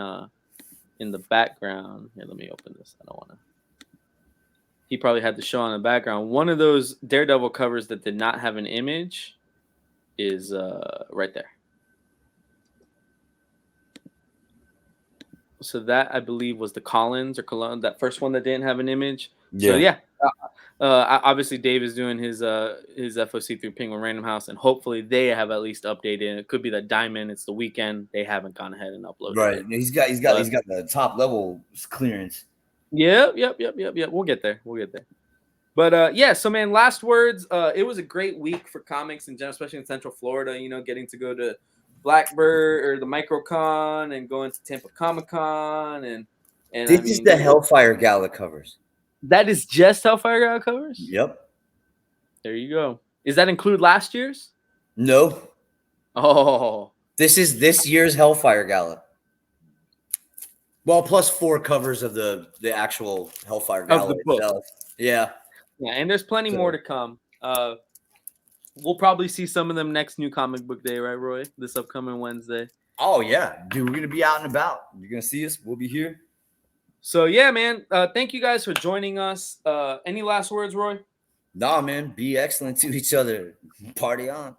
the background. Here, let me open this. I don't want to. He probably had the show on in the background. One of those Daredevil covers that did not have an image is right there. So that I believe was the Collins or Cologne, that first one that didn't have an image. Yeah. So yeah. Obviously Dave is doing his FOC through Penguin Random House, and hopefully they have at least updated. It could be that Diamond. It's the weekend. They haven't gone ahead and uploaded. Right. It. He's got the top level clearance. Yep. We'll get there. But yeah. So man, last words. It was a great week for comics in general, especially in Central Florida. Getting to go to Blackbird or the MicroCon and going to Tampa Comic Con and this is the Hellfire Gala covers. That is just Hellfire Gala covers? Yep. There you go. Does that include last year's? No. Oh. This is this year's Hellfire Gala. Well, plus 4 covers of the actual Hellfire Gala itself. Yeah. Yeah, and there's plenty more to come. We'll probably see some of them next New Comic Book Day, right, Roy? This upcoming Wednesday. Oh, yeah. Dude, we're going to be out and about. You're going to see us. We'll be here. So, yeah, man, thank you guys for joining us. Any last words, Roy? Nah, man, be excellent to each other. Party on.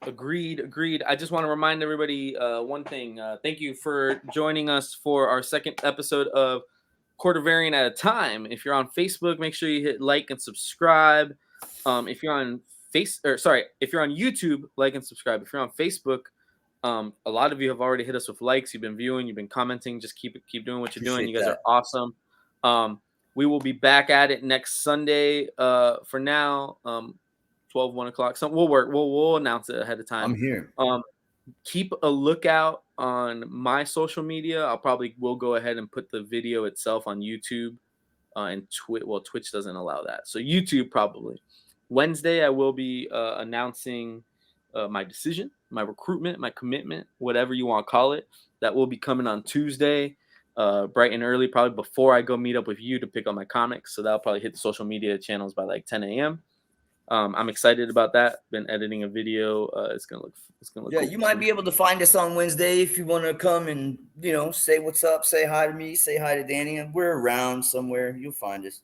Agreed. I just want to remind everybody one thing. Thank you for joining us for our second episode of Quarter Variant at a Time. If you're on Facebook, make sure you hit like and subscribe. If you're on YouTube, like and subscribe. If you're on Facebook, a lot of you have already hit us with likes. You've been viewing, you've been commenting. Just keep doing what you're doing. You guys are awesome. We will be back at it next Sunday. For now, 1 o'clock. So we'll announce it ahead of time. I'm here. Keep a lookout on my social media. We'll go ahead and put the video itself on YouTube and Twitch. Well, Twitch doesn't allow that. So YouTube probably. Wednesday, I will be announcing my decision, my recruitment, my commitment, whatever you want to call it. That will be coming on Tuesday, bright and early, probably before I go meet up with you to pick up my comics. So that'll probably hit the social media channels by like 10 a.m. I'm excited about that. Been editing a video. It's gonna look yeah, cool. You might be able to find us on Wednesday if you want to come and say what's up, say hi to me, say hi to Danny, and we're around somewhere. You'll find us.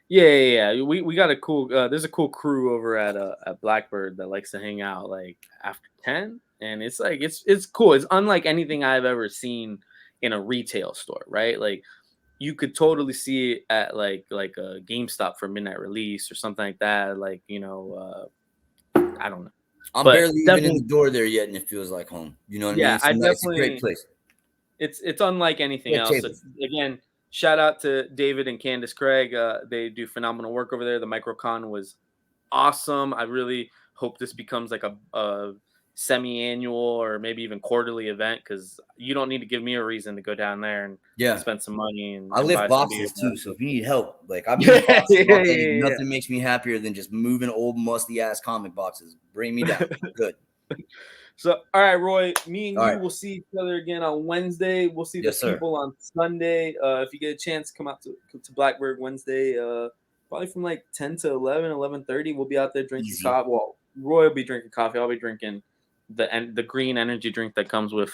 Yeah. We got a cool. There's a cool crew over at Blackbird that likes to hang out like after 10, and it's like it's cool. It's unlike anything I've ever seen in a retail store, right? Like you could totally see it at like a GameStop for midnight release or something like that. Like, I don't know, I'm but barely even in definitely, the door there yet, and it feels like home. You know what I mean? yeah, I It's a great definitely, place. it's unlike anything Great else. So tables. again, shout out to David and Candace Craig. They do phenomenal work over there. The MicroCon was awesome. I really hope this becomes like a semi-annual or maybe even quarterly event, because you don't need to give me a reason to go down there and Yeah. spend some money I and buy lift some beer. boxes too, so if you need help, like I've Yeah, moved yeah, boxes all yeah, day. yeah, Nothing makes me happier than just moving old musty ass comic boxes. Bring me down. yeah. Good. So, all right, Roy, me and All you right. will see each other again on Wednesday. We'll see the Yes, sir. people on Sunday. If you get a chance, come out to Blackbird Wednesday. Probably from like 10 to 11, 11:30. We'll be out there drinking Easy. coffee. Well, Roy will be drinking coffee. I'll be drinking the green energy drink that comes with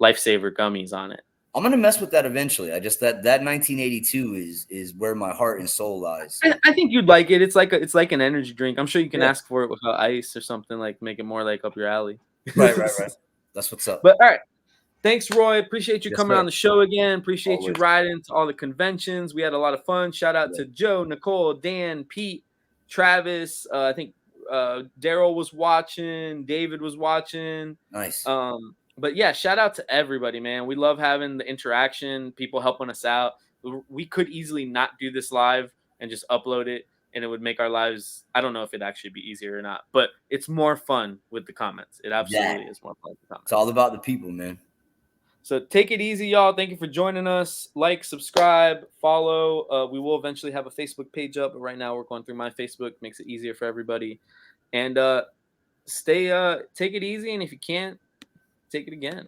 Lifesaver gummies on it. I'm gonna mess with that eventually. I just that 1982 is where my heart and soul lies. So. I think you'd like it. It's like an energy drink. I'm sure you can Yeah. ask for it without ice or something, like make it more like up your alley. Right. That's what's up. But all right. Thanks, Roy. Appreciate you Yes, coming sir. on the show again. Appreciate you Always. riding to all the conventions. We had a lot of fun. Shout out Yeah. to Joe, Nicole, Dan, Pete, Travis. I think Daryl was watching. David was watching. Nice. But yeah, shout out to everybody, man. We love having the interaction, people helping us out. We could easily not do this live and just upload it, and it would make our lives, I don't know if it'd actually be easier or not, but it's more fun with the comments. It Yeah. absolutely is more fun with the It's all comments. about the people, man. So take it easy, y'all. Thank you for joining us. Like, subscribe, follow. We will eventually have a Facebook page up, but right now we're going through my Facebook. Makes it easier for everybody. And take it easy, and if you can't, take it again.